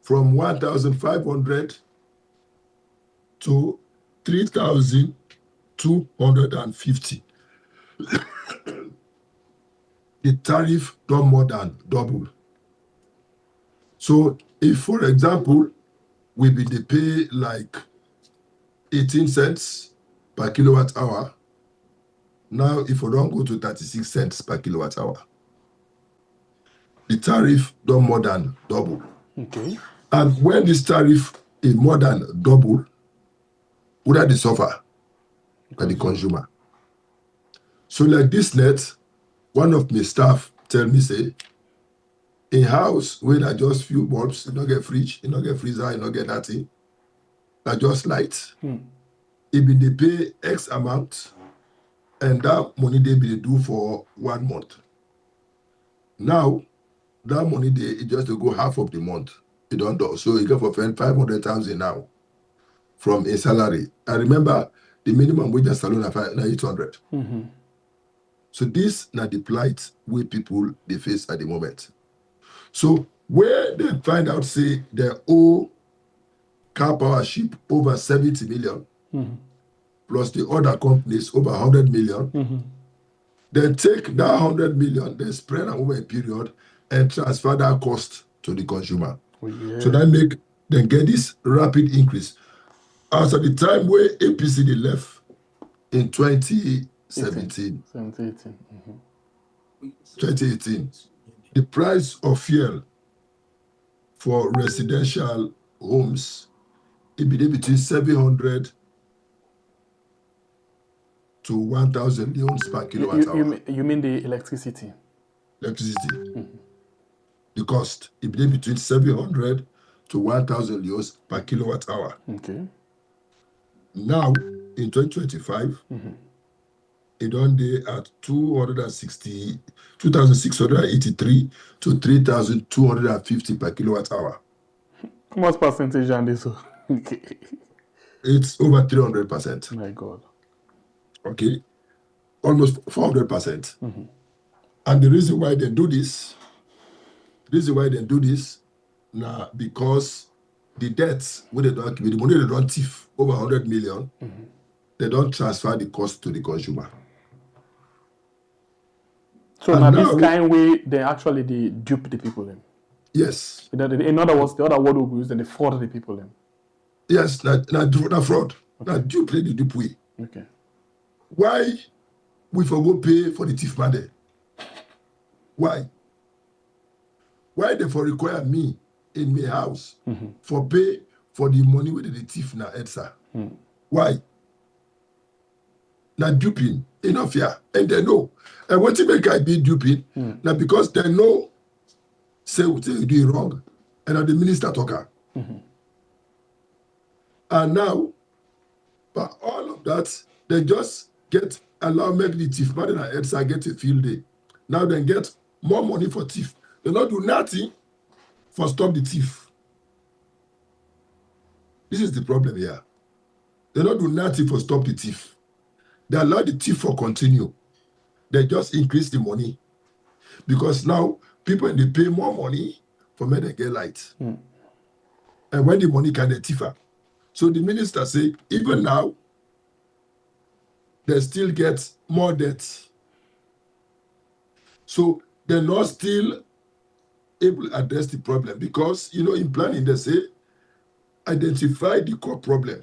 from 1,500 to 3,250. The tariff don't more than double. So if, for example, we be they pay like 18 cents per kilowatt hour, now if we don't go to 36 cents per kilowatt hour, the tariff don't more than double. Okay. And when this tariff is more than double, who that they suffer? By the consumer. So like this net, one of my staff tell me, say, in house where I just few bulbs, you don't get fridge, you don't get freezer, you don't get nothing, that just light. It be they pay X amount, and that money they be do for 1 month. Now, that money they it just to go half of the month. You don't do. So you get for 500,000 now from a salary. I remember the minimum wage in salon at 800. So this now the plight where people they face at the moment. So where they find out, say, they owe car power ship over 70 million, plus the other companies over 100 million, they take that 100 million, they spread it over a period and transfer that cost to the consumer. So that make them get this rapid increase. As at the time where APC they left in 2017, 2018, the price of fuel for residential homes, it be between 700 to 1,000 leones per kilowatt hour. You mean the electricity? Electricity. The cost, it be between 700 to 1,000 leones per kilowatt hour. Okay. Now, in 2025, it on there at 2,683 to 3,250 per kilowatt hour. How much percentage on this? It's over 300%. My God. Okay, almost 400%. And the reason why they do this, now because the debts where they don't, with the money they don't thief over 100 million, they don't transfer the cost to the consumer. So now this kind way they actually they dupe the people in. Yes. In other words, the other word we use, then they fraud the people in. Yes, not fraud. Now dupe the dupe way. Okay. Why we forgo pay for the thief money? Why? Why they for require me in my house for pay for the money with the thief na EDSA? Why? Now duping, enough here, and they know. And what to make I be duping? Now because they know, say what you do wrong, and now the minister talker. And now, but all of that, they just allow make the thief money and EDSA get a field day. Now they get more money for thief. They not do nothing for stop the thief. This is the problem here. They not do nothing for stop the thief. They allow the thief for continue. They just increase the money. Because now people they pay more money for when they get light. And when the money can they thief up. So the minister say, even now, they still get more debt. So they're not still able to address the problem because, in planning, they say, identify the core problem.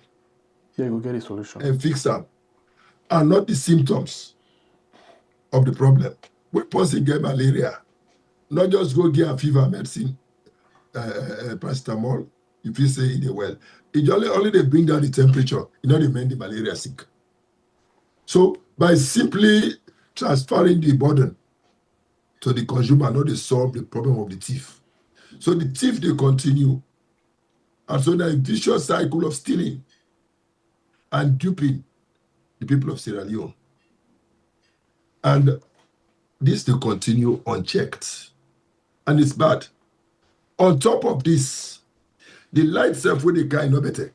Yeah, you will get a solution. And fix them. And not the symptoms of the problem. When person get malaria, not just go get a fever medicine, paracetamol, if you say in the well. It only they bring down the temperature, they make the malaria sick. So by simply transferring the burden to the consumer, not they solve the problem of the thief. So the thief, they continue. And so there's a vicious cycle of stealing and duping the people of Sierra Leone. And this, they continue unchecked. And it's bad. On top of this, the light self with the guy no better.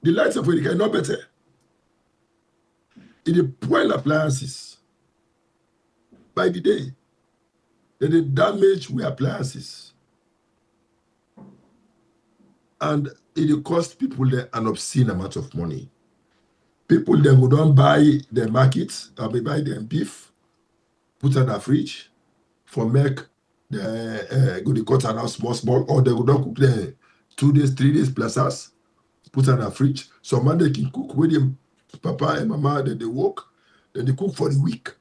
The lights of the guy no better. In the poor appliances, by the day, they damage with appliances. And it cost people an obscene amount of money. People then would not buy their markets, or buy their beef, put in a fridge, for make the go to cut and small, or they would not cook there 2 days, 3 days plus us, put in a fridge. So man they can cook with them, papa and mama, then they work, then they cook for the week.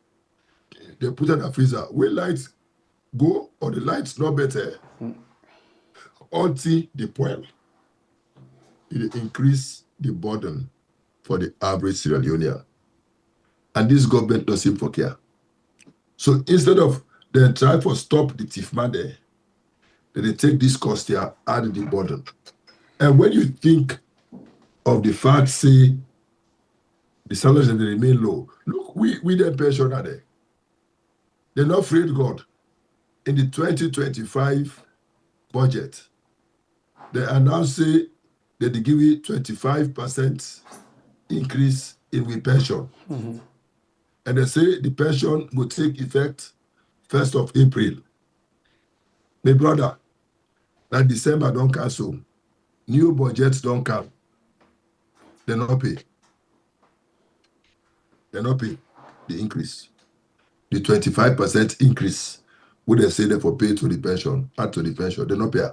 They put in a freezer. When lights go or the lights not better, until they spoil. It increase the burden for the average Sierra Leonean. And this government doesn't seem for care. So instead of they try to stop the thief man there, they take this cost here, add the burden. And when you think of the fact, say, the salaries and they remain low, look, we the pensioner there. They're not afraid God. In the 2025 budget, they announced say that they give you 25% increase in with pension. And they say the pension will take effect 1st of April. My brother, that December don't cancel. New budgets don't come. They not pay. They not pay the increase. The 25% increase, would they say they for pay to the pension, add to the pension, they not pay.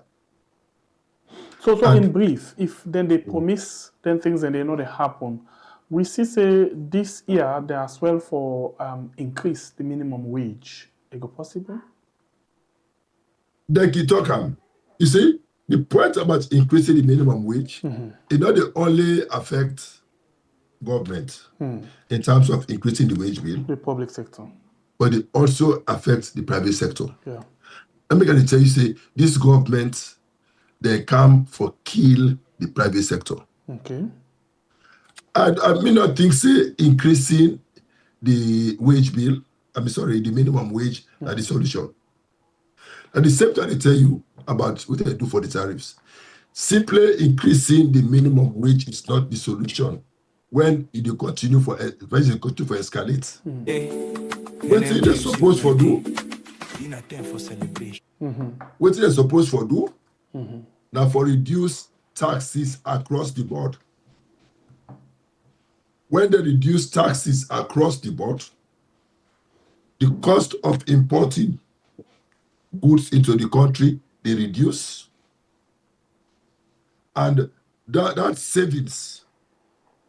So in brief, if then they promise then things and they know they happen, we see say this year they as well for increase the minimum wage. Is it possible? They keep talking. You see, the point about increasing the minimum wage, it not the only affect government in terms of increasing the wage bill, The public sector. but it also affects the private sector. Yeah. Let me tell you, say, this government, they come for kill the private sector. Okay. And I may not think, say, increasing the wage bill, the minimum wage, are the solution. At the same time, I tell you about what they do for the tariffs. Simply increasing the minimum wage is not the solution when it continue for escalate. What they supposed for do? What they supposed for do? Now for reduce taxes across the board. When they reduce taxes across the board, the cost of importing goods into the country, they reduce. And that savings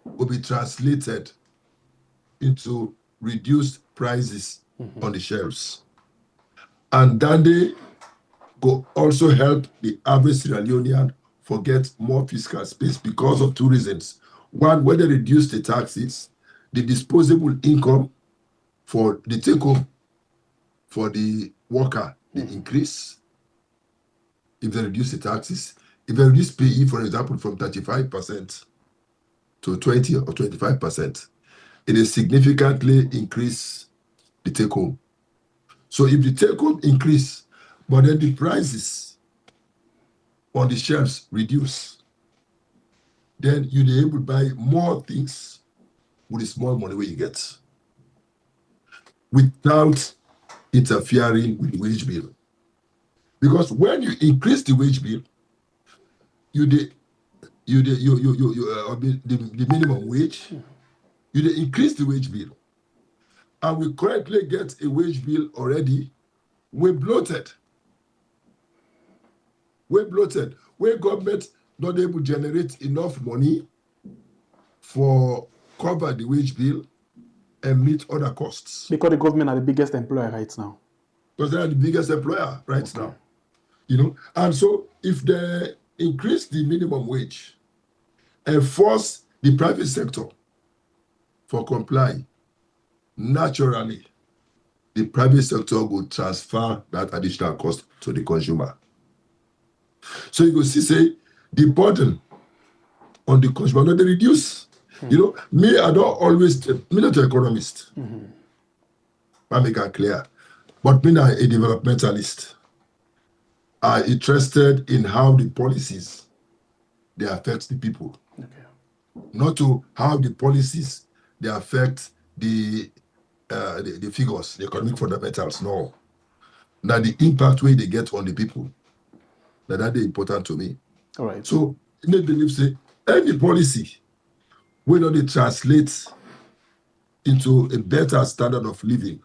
will be translated into reduced prices on the shelves. And then they go also help the average Sierra Leonean forget more fiscal space because of 2 reasons. One, when they reduce the taxes, the disposable income for the take-home for the worker, they increase. If they reduce the taxes, if they reduce PE, for example, from 35% to 20 or 25%, it is significantly increase the take-home. So if the take-home increase, but then the prices on the shelves reduce, then you'll be able to buy more things with the small money where you get, without interfering with the wage bill. Because when you increase the wage bill, the minimum wage, you increase the wage bill. And we currently get a wage bill already, we're bloated. We're bloated. Where government not able to generate enough money for cover the wage bill and meet other costs. Because the government are the biggest employer right now. Because they are the biggest employer right now. You know, and so if they increase the minimum wage and force the private sector for comply, naturally, the private sector will transfer that additional cost to the consumer. So you can see, say, the burden on the consumer, not they reduce. You know, me, I don't always, me not an economist. I make it clear. But me, I'm a developmentalist. I'm interested in how the policies, they affect the people. Not to how the policies, they affect the figures, the economic fundamentals, no. Now the impact way they get on the people, that is important to me. All right. So, I believe, say, any policy will not translate into a better standard of living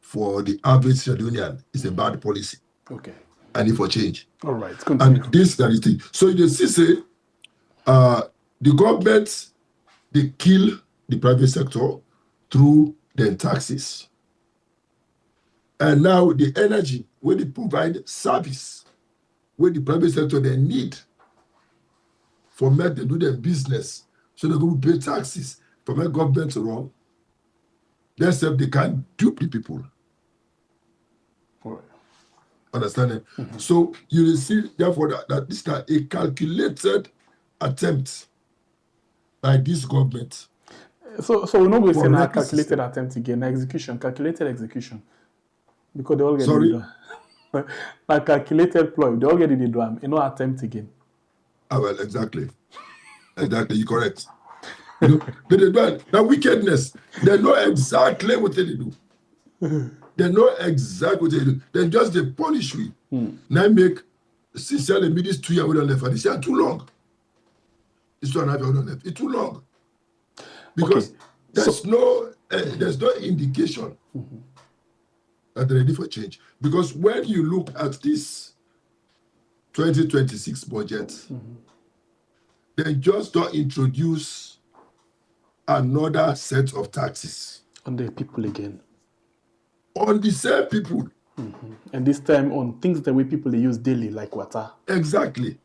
for the average Sierra Leonean is a bad policy. Okay. And if for change. All right. Continue. And this is the thing. So you see, say, the government, they kill the private sector through their taxes. And now the energy, when they provide service, when the private sector they need for men to do their business, so they're going to pay taxes for my government to run. Themselves, they can't dupe the people. All right. Understand it? So you will see, therefore, that this is a calculated attempt by this government. So we're not going to say For now record calculated system. attempt again, execution, calculated execution. Because they all get Sorry? it. Like calculated ploy, they all get it done. You know, attempt again. Ah, well, exactly. Exactly, you're correct. You know, they do that wickedness. They know exactly what they do. They know exactly what they do. Then just they punish we. Now make sincerely me this 2 years we don't left. And they say too long. It's 2.5 years we don't left. It's too long. Because there's no indication that they're ready for change. Because when you look at this 2026 budget, they just don't introduce another set of taxes On the people again. on the same people. And this time on things the way people they use daily, like water. Exactly.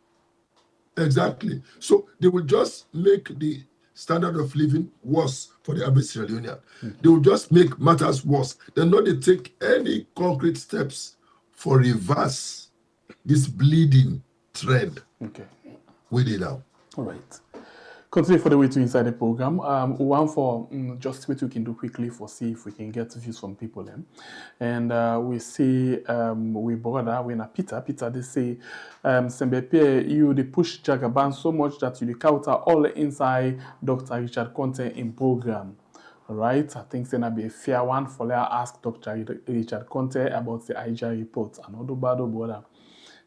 Exactly. So they will just make the standard of living worse for the average Sierra Leonean. They will just make matters worse. They're not to take any concrete steps for reverse this bleeding trend. Okay. With it now. All right. Continue for the way to inside the program. One for just what we can do quickly for see if we can get views from people then. And we see we brother we na Peter. Peter they say Sembepe you they push Jagaban so much that you counter all inside Dr. Richard Konteh in program. All right. I think it's gonna be a fair one for let ask Dr. Richard Konteh about the IJ report. Another bad brother.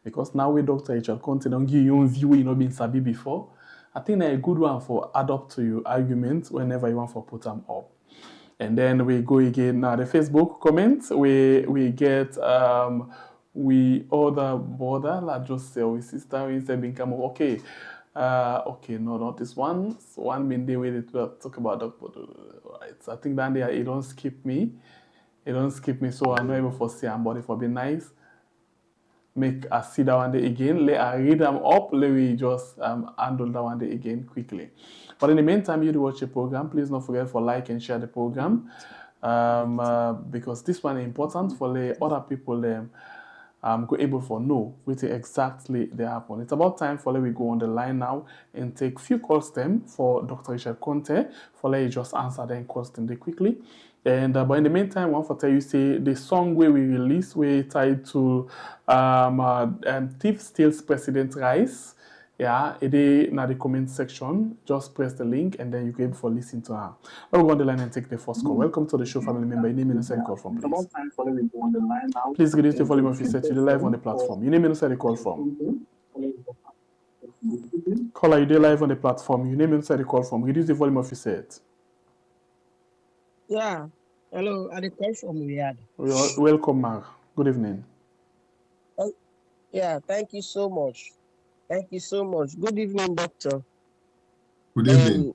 Because now we Dr. Richard Konteh don't give you own view you not been sabi before. I think they're a good one for add up to your argument whenever you want to put them up. And then we go again now the Facebook comments. We get we other border like just say we sister we say become okay. Okay, no, not this one. So one minute we talk about Dr. Right. So I think that it don't skip me. It don't skip me, so I'm not able to see but if I be nice. Make us see that one day again. Let I read them up. Let we just handle that one day again quickly. But in the meantime, you do watch the program. Please don't forget to like and share the program because this one is important for the other people them go able to know what exactly they happen. It's about time for let we go on the line now and take few calls them for Dr. Richard Konteh for let you just answer them calls them quickly. And but in the meantime, I want to tell you, say the song where we release, we tied to Thief Steals President Rice. Yeah, it is now the comment section. Just press the link and then you can able to listen to her. I'll go on the line and take the first call. Welcome to the show, family member. Your name and the call from, please. Please reduce the volume of your set. You're live on the platform. Your name and the call from. Caller, you're live on the platform. Your name and the call from. Reduce the volume of your set. Yeah. Hello, I call from Riyadh. Welcome, Mark. Good evening. Yeah, thank you so much. Thank you so much. Good evening, doctor. Good evening.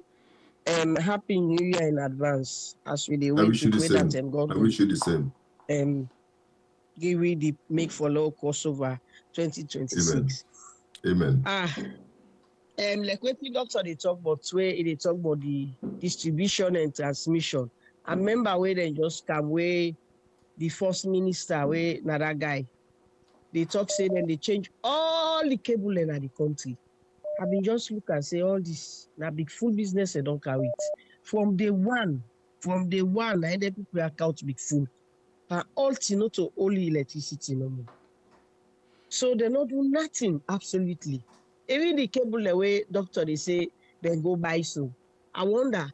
Happy New Year in advance. As we I wish you the same. God I wish you the same. Give me the make for law crossover 2026. Amen. Like what the doctor they talk about where they talk about the distribution and transmission. I remember where they just come where the first minister where another guy they talk say then they change all the cable in the country. I been just look and say all this now big full business they don't carry it. From day one, I the people account big full. And all not to only electricity no more. So they not do nothing, absolutely. Even the cable away, doctor, they say, then go buy some. I wonder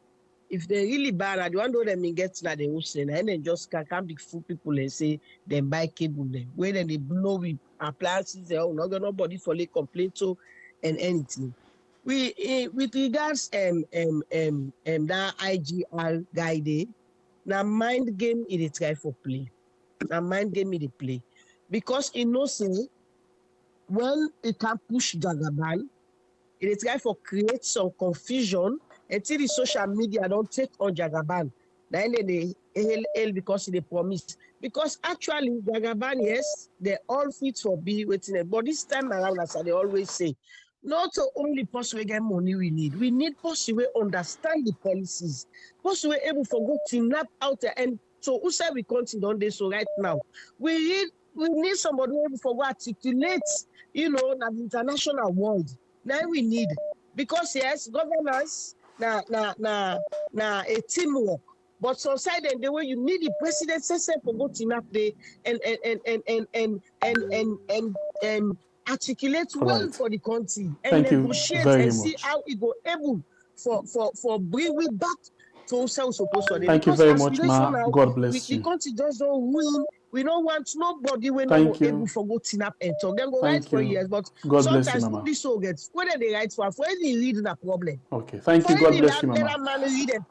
if they really bad, I don't know them in get like they will say, and then just can't big fool people and say, then buy cable them. Where then they blow with appliances, they all not nobody for late complaint to and anything. We with regards that IGR guy day, now mind game it try for play. Now mind game it play. Because it knows say when it can push Jagaban, it is try for create some confusion until the social media don't take on Jagaban. Then they hail because they promise. Because actually, Jagaban, yes, they all fit for be waiting. But this time around, as they always say, not only possible get money we need possible understand the policies, possible able for go kidnap out there. And so who said we continue on this? So right now, we need somebody able for go articulate, the international world. Now we need, because yes, governance na a teamwork. But some side and the way you need the president for go kidnap the and articulate well for the country and negotiate and see how it go able for bring we back to ourselves supposed to. Thank you very much, Ma. God bless you. The country just don't win. We don't want nobody when they go able for go tin up and talk. Then go write for years, but God sometimes bless you, this so gets whether they write for any reading a problem. Okay, thank you. God bless you, Mama.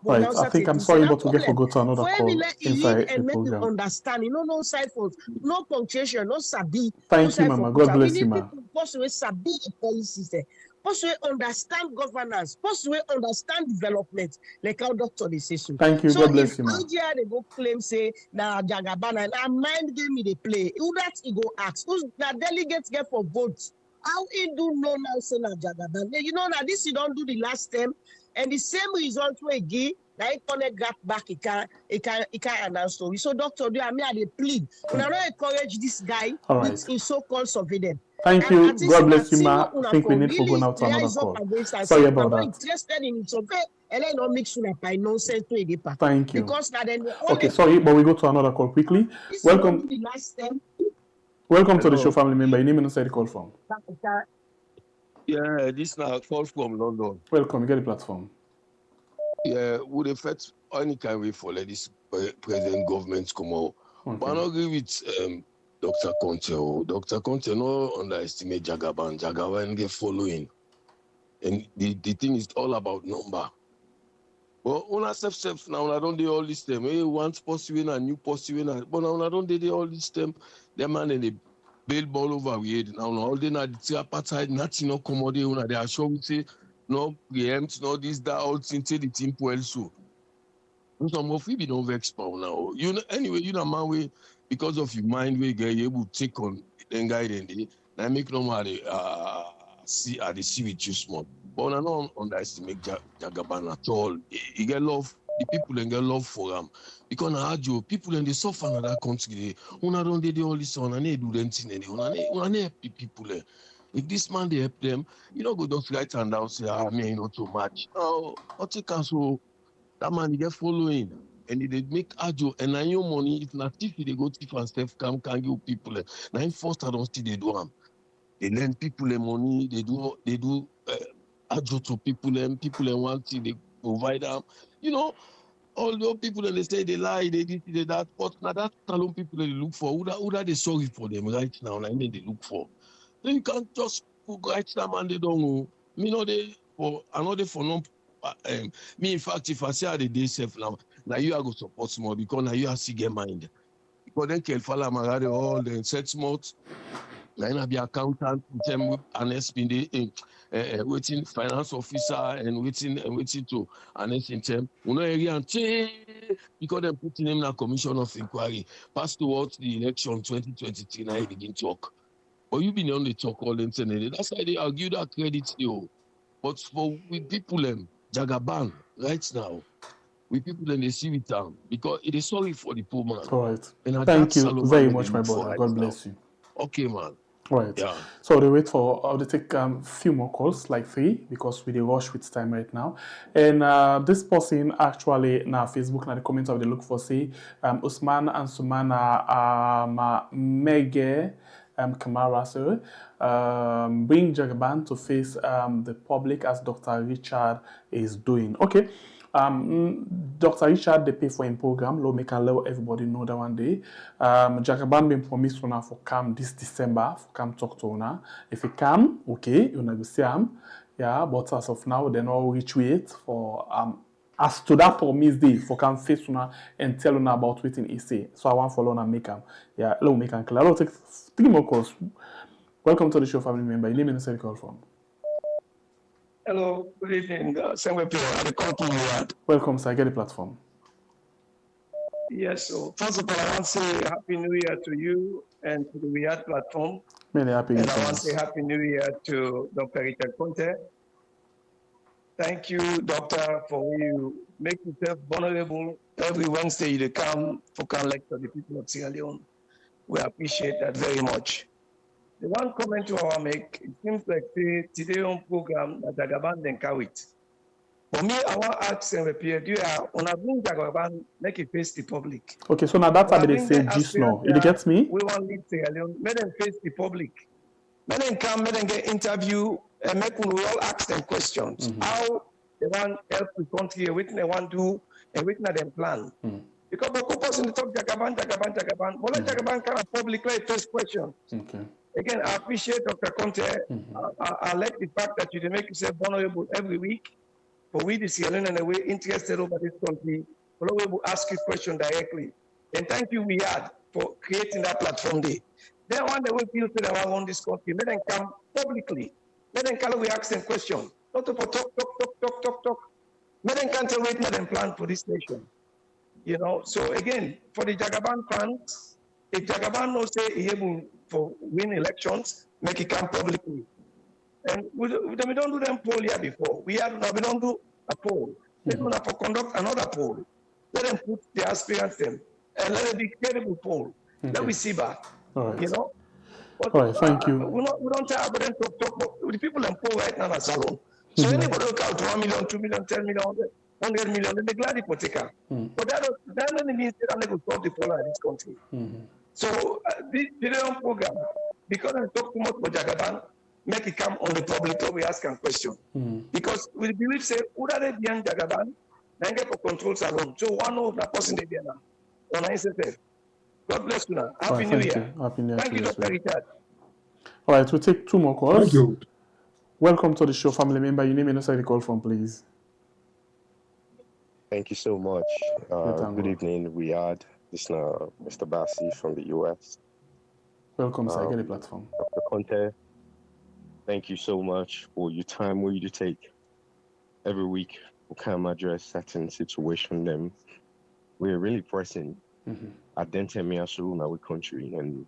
Right, I think I'm sorry, but we get to go to another call inside the program. Understand, no cipher, no punctuation, no sabi. Thank you, Mama. God bless you, Ma. Possibly sabi the policies there. Possibly understand governance. Possibly understand development. Like how doctor they say so. Thank you. God bless you, Ma. Nigeria they go claim say na Jagaban and mind game me they play. Who that he go ask? Who's the delegates get for votes? How he do no now say na Jagaban? Now this he don't do the last term and the same result we give. Now he connect gap back. He can't announce story. So doctor, do I mean they plead? When I don't encourage this guy with his so-called surveillance. Thank you. God bless you, Ma. I think we need to go now to another call. Sorry about that. Interested in it, okay? And then not mix by nonsense to the part. Thank you. Because now then okay, sorry, but we go to another call quickly. Welcome to the show, family member. Your name and where you call from. Yeah, this is a call from London. Welcome. You get the platform. Yeah, would affect any kind of for like this present government come out. Okay. But I don't agree with Dr. Konteh. Dr. Konteh no underestimate Jagaban. Jagaban get following. And the thing is all about number. Well, una self now, I don't do all this time. Hey, once possible and new possible. But now I don't do all this time. Them man and they build ball over we head. Now all they na the apartheid, nothing no commodity. Una they are sure we say no preempt, no this, that, all thing till the team well so. Some of we don't vex now. Anyway, man way because of your mind we get able to take on then guide and they make no matter see with you small. But I don't underestimate Jagaban at all. He get love, the people and get love for him. Because I had you people and they suffer in that country. Una don't do all this on and they do anything and una help the people. If this man they help them, go just right hand down say, me not too much. Oh, what you can so that man he get following. and they make ajo and now your money. If not thief, they go thief and stuff. Can give people. Now in first I don't see they do them. They lend people the money. They do ajo to people and people and want to they provide them. You know, all the people that they say they lie, they did that. But now that alone people they look for. Who that they sorry for them right now? I mean they look for. Then you can't just go right now and they don't know. Me know they for another for no. Me in fact, if I say the day safe now you are go support small because now you are see get mind. Because then can follow my all the set smart. Now be accountant, them an SPD, waiting finance officer and waiting to an SPD. Uno area and because they put him in a commission of inquiry. Pass towards the election 2023, now you begin talk. But you been on the talk all them saying that's why they argue that credit you. But for with people Jagaban right now, with people they see it down because it is sorry for the poor man. All right. And Thank you very much, my brother. God bless you. Okay, man. Right. Yeah. So they wait for they take few more calls, like 3, because we rush with time right now. And this person actually na Facebook na the comments of the look for say Usman and Sumana Mege Kamara sorry, bring Jagaban to face the public as Dr. Richard is doing. Okay. Dr. Richard, they pay for him program. Law make allow everybody know that one day. Jagaban been promised to for come this December for come talk to una. If he come, okay, you go see him. Yeah, but as of now, they no reach wait for as to that promise day for come face una and tell una about what he say. So I want follow una make him. Yeah, let me make him clear. I'll take 3 more calls. Welcome to the show, family member. Your name and the call from. Hello, good evening. Welcome, sir. Get the platform. Yes, so first of all, I want to say Happy New Year to you and to the Riyadh platform. Many happy And I want to say Happy New Year to Dr. Richard Konteh. Thank you, Doctor, for you make yourself vulnerable every Wednesday you come for lecture the people of Sierra Leone. We appreciate that very much. The one comment I want to make, it seems like today on program that Jagaban then carry it. For me, I want to ask SLPP, do you want to bring Jagaban, make it face the public? Okay, so now that's how they say just now. You get me? We want to lead Sierra Leone, make them face the public. Make them come, make them get interview, and make them all ask them questions. How they want to help the country, everything they want to do, everything that they plan. Because the purpose in the talk Jagaban. Well, Jagaban kind of publicly first question. Okay. Again, I appreciate Dr. Konteh. I like the fact that you make yourself vulnerable every week. For we, the Sierra Leone, and we're interested over this country, we'll able to ask you questions directly. And thank you, Riyadh, for creating that platform day. Then one day we feel that I want this country. Let them come publicly. Let them come, we ask them questions. Not to talk. Let them come to wait, let them plan for this nation. You know, so again, for the Jagaban fans, if Jagaban knows say he able for win elections, make it come publicly. And we don't do them poll here before. We don't do a poll. They don't have to conduct another poll. Let them put the aspirants in and let it be credible poll. Let me see back. Right. You know? But, all right, thank you. We don't tell them to talk with the people in poll right now at salon. So anybody will count 1 million, 2 million, 10 million, 100 million, they're glad they put it. But that doesn't mean that they will solve the problem in this country. So this program, because I talk too much about Jagaban, make it come on the public so we ask them questions. Because we believe say, who are they behind Jagaban? Then get for control salon. So one of the person they be now. On ISFF. God bless you now. Happy New Year. Happy New Year. Thank you, Dr. Richard. All right, we'll take 2 more calls. Thank you. Welcome to the show, family member. Your name and the call from, please. Thank you so much. Good evening, Riyadh. This is Mr. Bassi from the US. Welcome, sir. Get the platform. Dr. Konteh, thank you so much for your time where you take every week to come address certain situation. Them we're really pressing. I didn't tell me in our country, and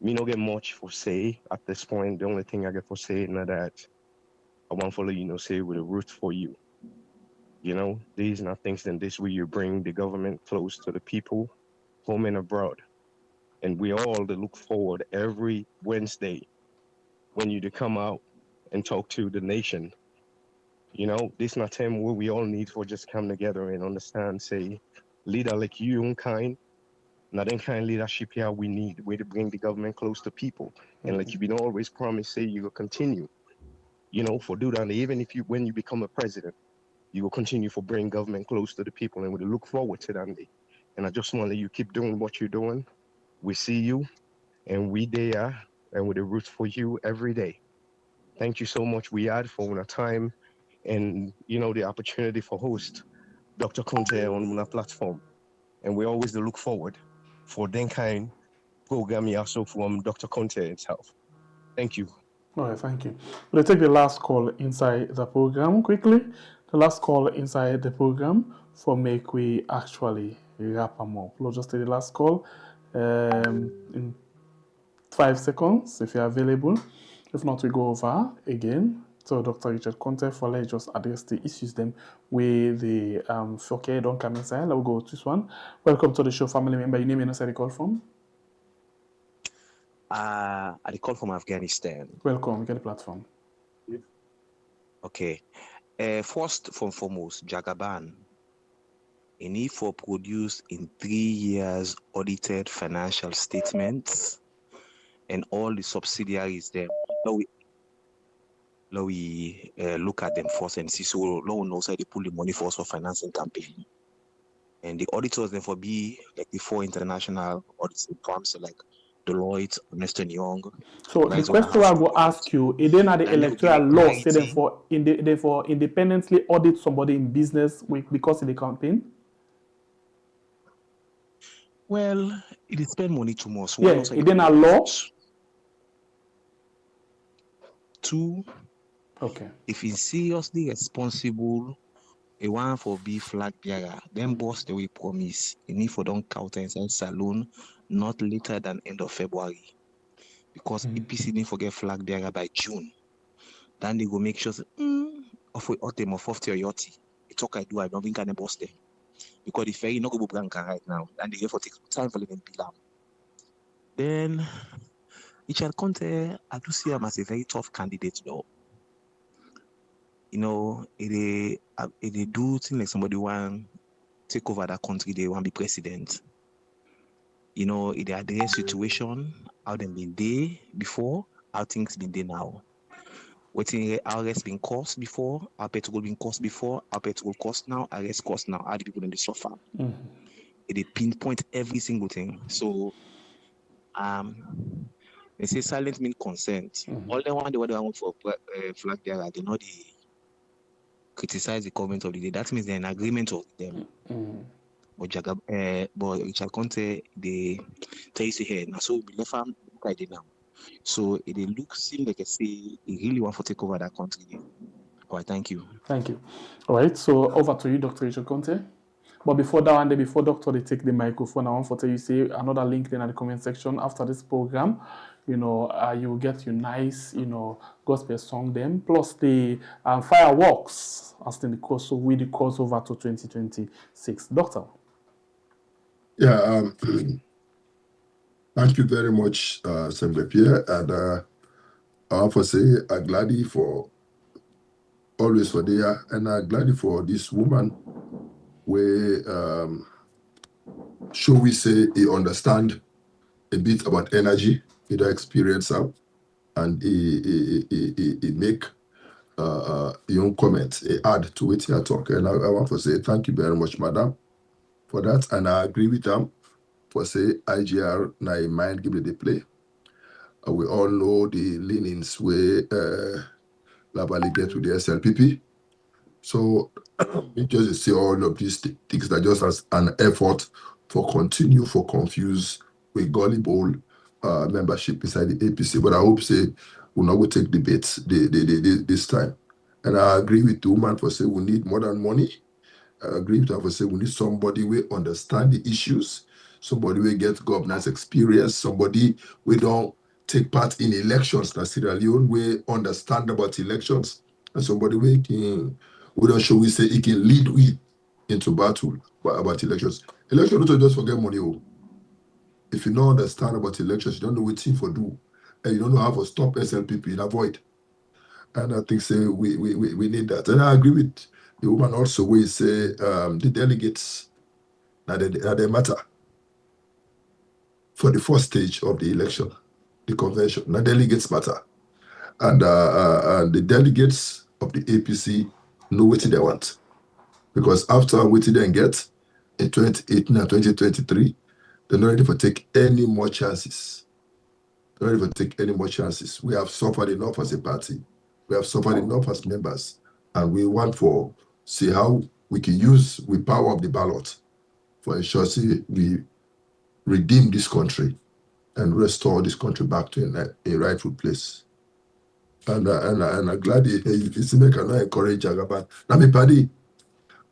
me not get much for say at this point. The only thing I get for say is that I want to follow say with a root for you. You know, these are not things than this where you bring the government close to the people, home and abroad. And we all look forward every Wednesday when you to come out and talk to the nation. You know, this not time where we all need for just come together and understand, say, leader like you own kind, not in kind leadership here we need, way to bring the government close to people. And like you've been always promised, say you will continue, you know, for do that. Even if you, when you become a president, you will continue for bring government close to the people, and we look forward to that day. And I just want to let you keep doing what you're doing. We see you, and we there, and we're the roots for you every day. Thank you so much, we had for our time, and you know the opportunity for host Dr. Konteh on our platform, and we always look forward for that kind program also from Dr. Konteh himself. Thank you. All right, thank you. We'll take the last call inside the program quickly. The last call inside the program for make we actually wrap them up. We'll just take the last call in 5 seconds if you're available. If not, we go over again. So Dr. Richard Konteh for let's just address the issues them with the okay, don't come inside. I'll go to this one. Welcome to the show, family member. Your name and where you call from? I call from Afghanistan. Welcome, get the platform. Okay. First and foremost, Jagaban. A need for produce in 3 years audited financial statements and all the subsidiaries there. Now we look at them first and see so no knows how they pull the money for us for financing campaign. And the auditors therefore be like the 4 international audits firms like Deloitte, Ernst & Young. So the question I will ask you, is there not the electoral law say them for independently audit somebody in business because of the campaign? Well, it spend money too much. Yeah, is there not law? 2. Okay. If he's seriously responsible, a one for be flag bearer, then boss the way promise. A need for don't counter inside saloon not later than end of February. Because EPC need forget flag bearer by June. Then they go make sure of we ought them of 50 or yachty. It's okay, I don't think I can boss them. Because the ferry not go Branca right now, and they for take time for them bill. Then Richard Konteh, I do see him as a very tough candidate though. You know, it do things like somebody want take over that country, they want to be president. You know, it address situation, how them been there before, how things been there now. Waiting arrest been cost before, how petrol been cost before, how petrol cost now, arrest cost now, how the people in the suffer. It pinpoint every single thing. So they say silent mean consent. All they want for flag bearer, they know the criticize the government of the day. That means they're in agreement of them. But Richard Konteh, they tell you here now. So we left him now. So it seem like I say he really want to take over that country. All right, thank you. Thank you. All right, so over to you, Dr. Richard Konteh. But before that one day, before Doctor they take the microphone, I want to tell you say another link in the comment section after this program. You know, you will get your nice, you know, gospel song them plus the fireworks as in the course so with the crossover to 2026. Doctor. Yeah, thank you very much, SLPP, and I want to say I'm glad for always for there, and I'm glad for this woman where should we say he understand a bit about energy, he don't experience up, and he make your comments, he add to it here talk, and I want to say thank you very much, madam, for that, and I agree with them for say IGR now in mind give it the play. We all know the leanings where Labali get with the SLPP. So we just see all of these things that just as an effort for continue for confuse with gullible membership inside the APC. But I hope say we'll not go take debates this time. And I agree with the woman for say we need more than money. I agree with her for say we need somebody who understand the issues, somebody who get governance experience, somebody who don't take part in elections, na Sierra Leone, we understand about elections, and somebody we don't show we say he can lead we into battle about elections. Elections don't just forget money. If you don't understand about elections, you don't know what team for do, and you don't know how to stop SLPP and avoid. And I think say we need that. And I agree with the woman also where he say the delegates now they matter for the first stage of the election, the convention. Now delegates matter. And the delegates of the APC know what they want. Because after what they get in 2018 and 2023, they're not ready for take any more chances. They're not ready for take any more chances. We have suffered enough as a party. We have suffered enough as members. And we want to see how we can use the power of the ballot for ensure we redeem this country and restore this country back to a rightful place. And I'm glad you make and encourage Jagaban. Now, my buddy,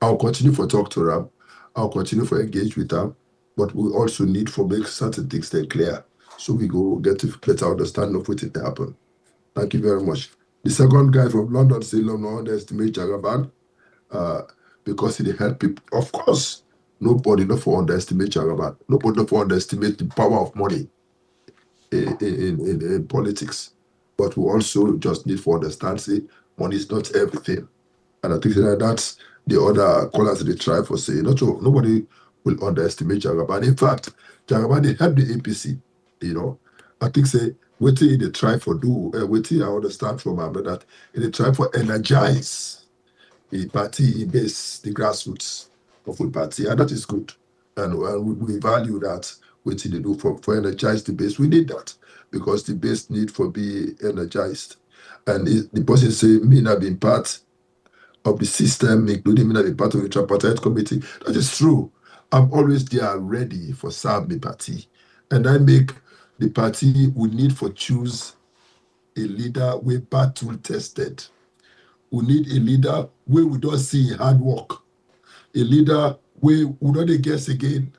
I'll continue for talk to them. I'll continue for engage with them. But we also need for make certain things stay clear so we go get a better understanding of what it happen. Thank you very much. The second guy from London say, no underestimate Jagaban because he help people. Of course, nobody not for underestimate Jagaban. Nobody not for underestimate the power of money in politics. But we also just need to understand, say, money is not everything. And I think that's the other callers they try for say, nobody will underestimate Jagaban. In fact, Jagaban, they help the APC, you know. I think, say, what they try for do, what I understand from him, that they try for energize the party, base, the grassroots of the party, and that is good. And we value that, what they do for energize the base. We need that, because the base need for be energized. And the person say, me not being part of the system, including me not being part of the tripartite committee. That is true. I'm always there ready for serve the party. And I make the party we need for choose a leader we battle tested. We need a leader where we don't see hard work. A leader where we don't guess again.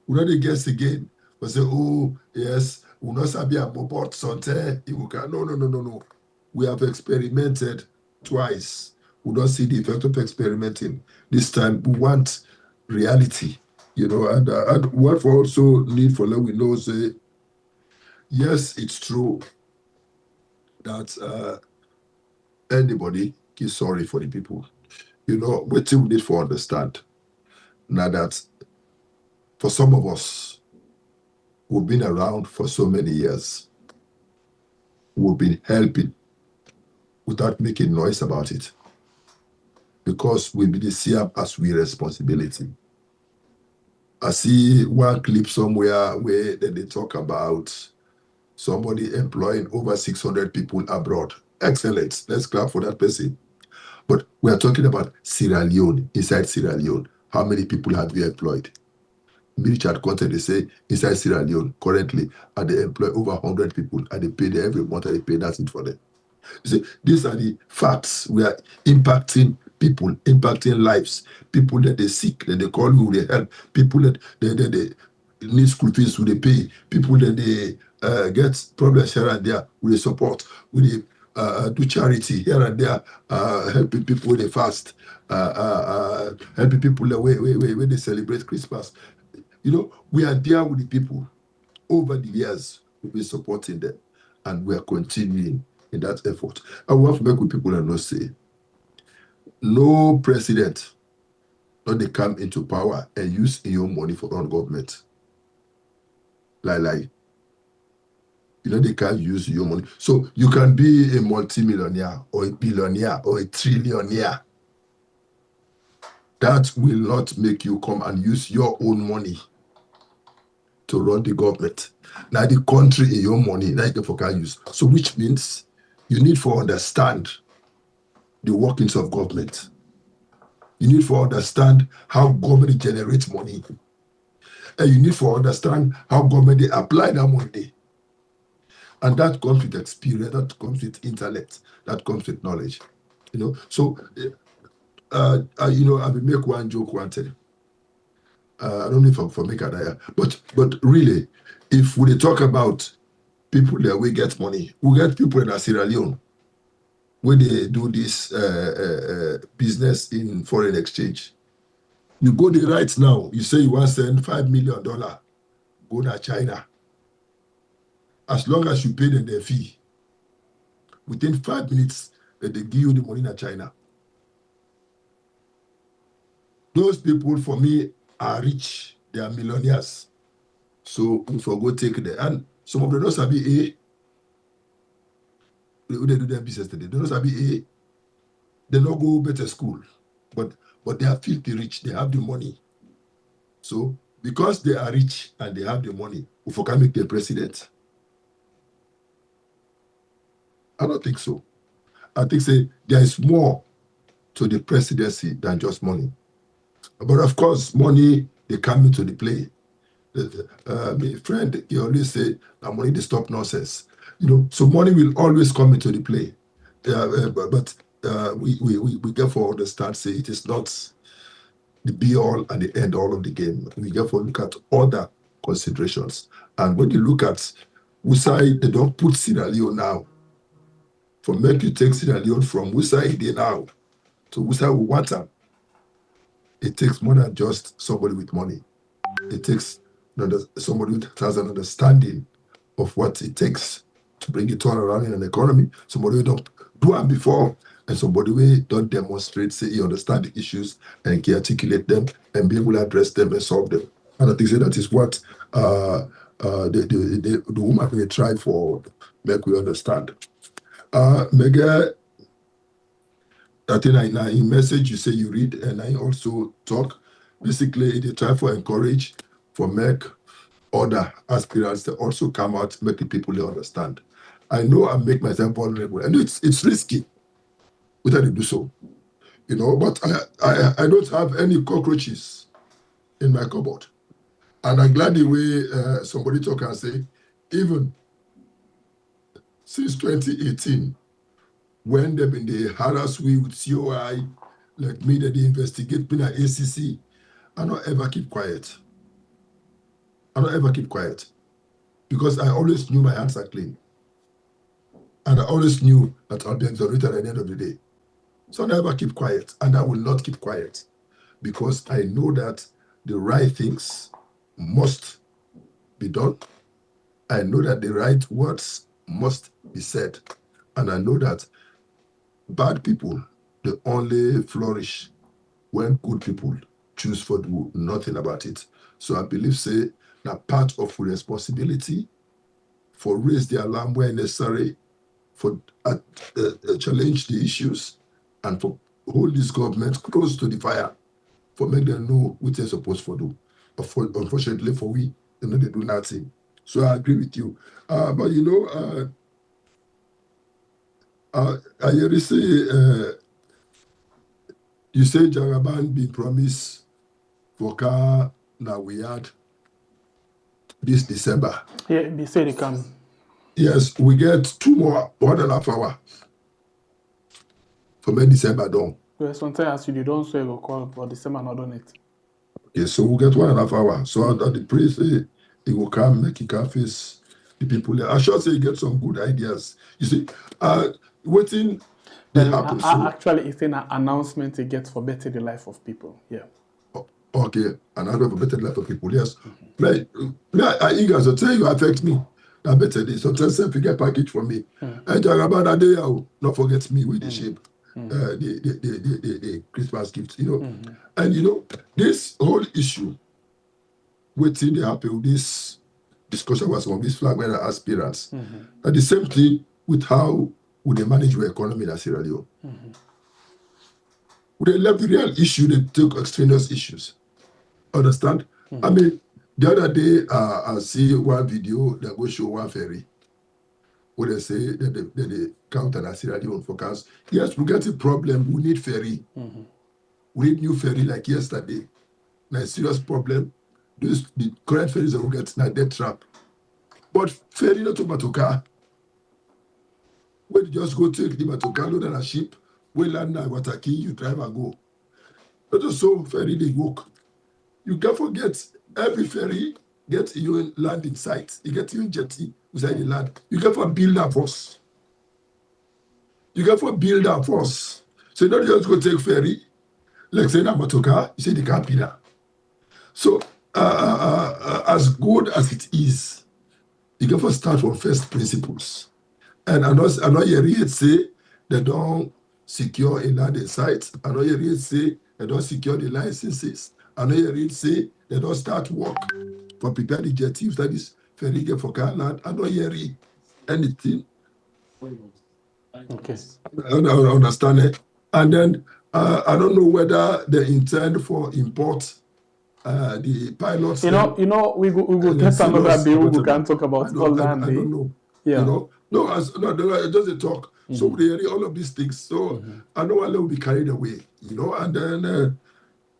We don't guess again. We say, oh, yes, we not sabi about something. No. We have experimented twice. We don't see the effect of experimenting. This time we want reality, you know, and what we also need for let we know say, yes, it's true that anybody is sorry for the people. You know, what we need to understand now that for some of us who've been around for so many years, we've been helping without making noise about it, because we be see up as we responsibility. I see one clip somewhere where they talk about somebody employing over 600 people abroad. Excellent. Let's clap for that person. But we are talking about Sierra Leone. Inside Sierra Leone, how many people have we employed? Richard Konteh, they say inside Sierra Leone currently, and they employ over 100 people, and they pay them every month, and they pay that's it for them. You see, these are the facts. We are impacting people, impacting lives. People that they sick, that they call who they help. People that they need school fees, who they pay. People that they get problems here and there, who they support. Who they do charity here and there, helping people when they fast, helping people when they celebrate Christmas. You know, we are there with the people. Over the years, we've been supporting them, and we are continuing in that effort. I want to make with people and not say, no president, not they come into power and use your money for run government. Like, you know, they can't use your money. So you can be a multimillionaire or a billionaire or a trillionaire. That will not make you come and use your own money to run the government. Now the country in your money, now you can use. So which means you need to understand the workings of government. You need to understand how government generates money. And you need to understand how government they apply that money. And that comes with experience, that comes with intellect, that comes with knowledge. You know, so you know, I will make one joke one time. I don't know if I'm for make it, but really, if we talk about people that we get money, we get people in Sierra Leone where they do this business in foreign exchange. You go there right now, you say you want to send $5 million, go to China. As long as you pay them their fee, within 5 minutes, they give you the money in China. Those people, for me, are rich. They are millionaires. So we go take them. And some of them don't sabi A. They do their business today. They don't sabi A. They don't go better school. But they are filthy rich. They have the money. So because they are rich and they have the money, we can make them president. I don't think so. I think there is more to the presidency than just money. But of course, money, they come into the play. My friend, he always say that money they stop nonsense. So money will always come into the play. But we get for understand, say it is not the be all and the end all of the game. We get for look at other considerations. And when you look at Wusai, they don't put Sierra Leone now. For make you take Sierra Leone from Wusai they now to Wusai Wata, it takes more than just somebody with money. It takes somebody who has an understanding of what it takes to bring it all around in an economy. Somebody who don't do it before, and somebody who don't demonstrate, say he understand the issues and can articulate them and be able to address them and solve them. And I think that is what the woman will try for make we understand. Mega, I think in message you say you read and I also talk. Basically, they try for encourage, for make other aspirants to also come out, make the people understand. I know I make myself vulnerable, and it's risky without I do so, But I don't have any cockroaches in my cupboard, and I'm glad the way somebody talk and say, even since 2018, when they've been the harass we with COI, like me that they investigate me at ACC, I don't ever keep quiet. I don't ever keep quiet because I always knew my hands are clean. And I always knew that I'll be exonerated at the end of the day. So I never keep quiet, and I will not keep quiet because I know that the right things must be done. I know that the right words must be said. And I know that bad people, they only flourish when good people choose for do nothing about it. So I believe, say, that part of responsibility for raise the alarm where necessary, for challenge the issues, and for hold this government close to the fire, for make them know what they're supposed to do. Unfortunately for we, they do nothing. So I agree with you. But I hear you say, Jagaban be promised for car now we had this December. Yeah, they say they can. Yes, we get 2 more, 1.5 hours for May December done. Well, sometimes you don't say you call for December not done it. Yes, so we get 1.5 hours. So that the priest he will come, make it face the people there. I should say he get some good ideas. You see, waiting they happen. Actually, it's an announcement he gets for better the life of people. Yeah. Okay, announcement for better the life of people. Yes. I eager to tell you affect me. I better this. So tell self you get package for me. And Jagabana day, not forget me with the shape. The Christmas gift, And this whole issue, waiting they happen with this discussion was on this flag wearer aspirants. And the same thing with how would they manage your economy in Sierra Leone. Would they left the real issue, they took extraneous issues. Understand? I mean, the other day I see one video that go show one ferry where they say that they count on Sierra Leone forecast. Yes, we get a problem. We need ferry. We need new ferry like yesterday. Now, a serious problem. The current ferries that we get now dead trap. But ferry not to Matoka. When you just go take the Matoka, load on a ship, we land now Wataki, you drive and go. Not just so ferry they work. You can't forget every ferry gets your landing site. You get your jetty beside the land. You can for build a force. You can for build a force. So you don't just go take ferry. Like say Matoka, you say the can't be there. So as good as it is, you can first start from first principles And I know you say they don't secure a landing site. I know you say they don't secure the licenses. I know you say they don't start work for prepare the objectives that is very good for land. I know you read anything. Okay. I don't understand it. And then I don't know whether they intend for import the pilots. We go get another day we can talk about all that. I don't know. Yeah. Just a talk. So they read all of these things. So I know I will be carried away, and then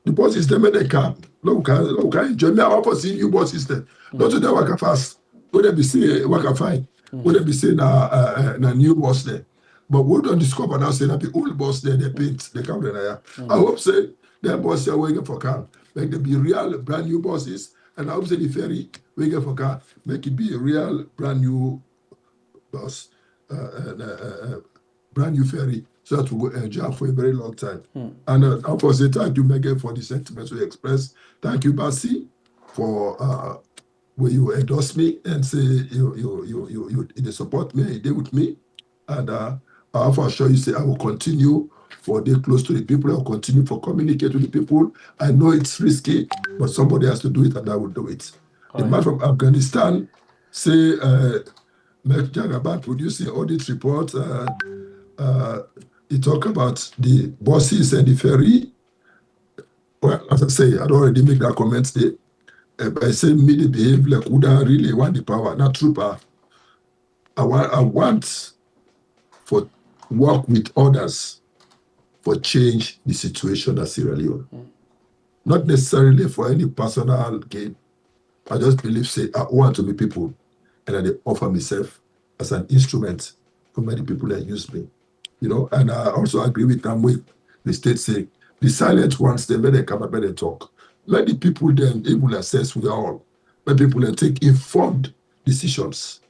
the bus system when they come. Look, enjoy me. I want to see new bus system. Not to the work fast. Would be say work fine? Would be say na new bus there? But we don't discover now say that the old bus there they paint they come there. I hope say their bus are waiting for car. Like they be real brand new buses, and I hope say the ferry waiting for car make it be a real brand new bus, brand new ferry, so that we will enjoy for a very long time. And I want to say thank you, Megan, for the sentiments we express. Thank you, Basi, for where you endorse me and say you support me, you did with me. And I have assure you say I will continue for day close to the people. I will continue for communicate with the people. I know it's risky, but somebody has to do it, and I will do it. The man from Afghanistan say Meg Jagaban producing audit report. He talk about the buses and the ferry. Well, as I say, I don't already make that comment there. But I say me they behave like who don't really want the power, not true power. I want for work with others for change the situation at Sierra Leone. Not necessarily for any personal gain. I just believe say I want to be people, and I offer myself as an instrument for many people that use me. And I also agree with them with the state saying the silent ones, they better come and better talk. Let the people then able to assess we are all. Let people then take informed decisions,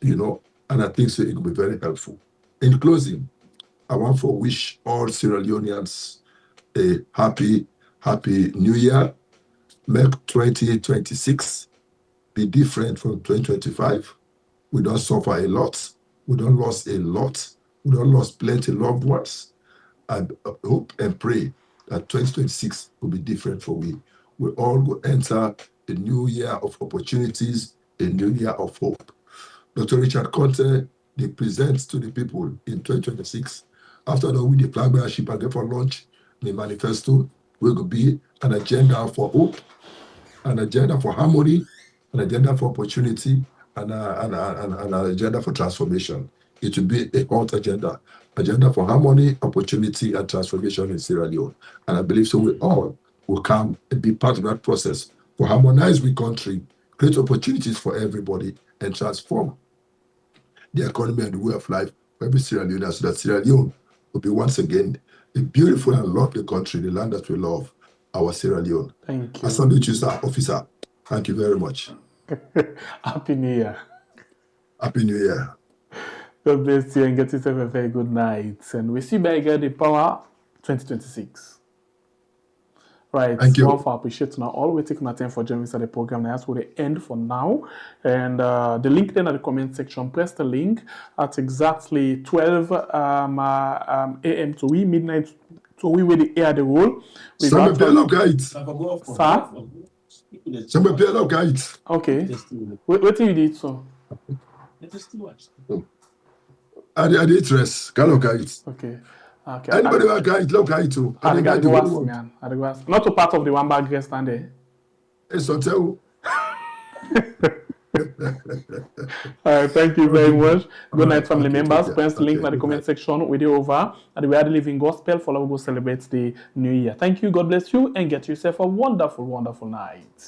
and I think so it will be very helpful. In closing, I want to wish all Sierra Leoneans a happy New Year. Make 2026 be different from 2025. We don't suffer a lot. We don't lose a lot. We don't lose plenty loved ones. And hope and pray that 2026 will be different for we. We all will enter a new year of opportunities, a new year of hope. Dr. Richard Konteh, they present to the people in 2026. After that, with the flag bearership and get for launch, the manifesto will be an agenda for hope, an agenda for harmony, an agenda for opportunity, and an agenda for transformation. It will be a hot agenda for harmony, opportunity, and transformation in Sierra Leone. And I believe so we all will come and be part of that process to harmonize the country, create opportunities for everybody, and transform the economy and the way of life for every Sierra Leonean, so that Sierra Leone will be once again a beautiful and lovely country, the land that we love, our Sierra Leone. Thank you. I salute you, sir, officer. Thank you very much. Happy New Year. Happy New Year. God bless you and get yourself a very good night. And we see you back at the Power 2026. Right. Thank you. One for appreciate now all we take time for joining us at the program. That's where they end for now. And the link then at the comment section. Press the link at exactly 12 a.m. to midnight to where they air the role. Okay. What do you did so? I did dress. Okay. Anybody who guide, look guide too. Not a part of the one bag guest stand there. It's hotel. All right, thank you very much. Good night, family members. Press the link in the comment section. With you over at the We Are the Living Gospel. Follow, go celebrate the new year. Thank you. God bless you, and get yourself a wonderful, wonderful night.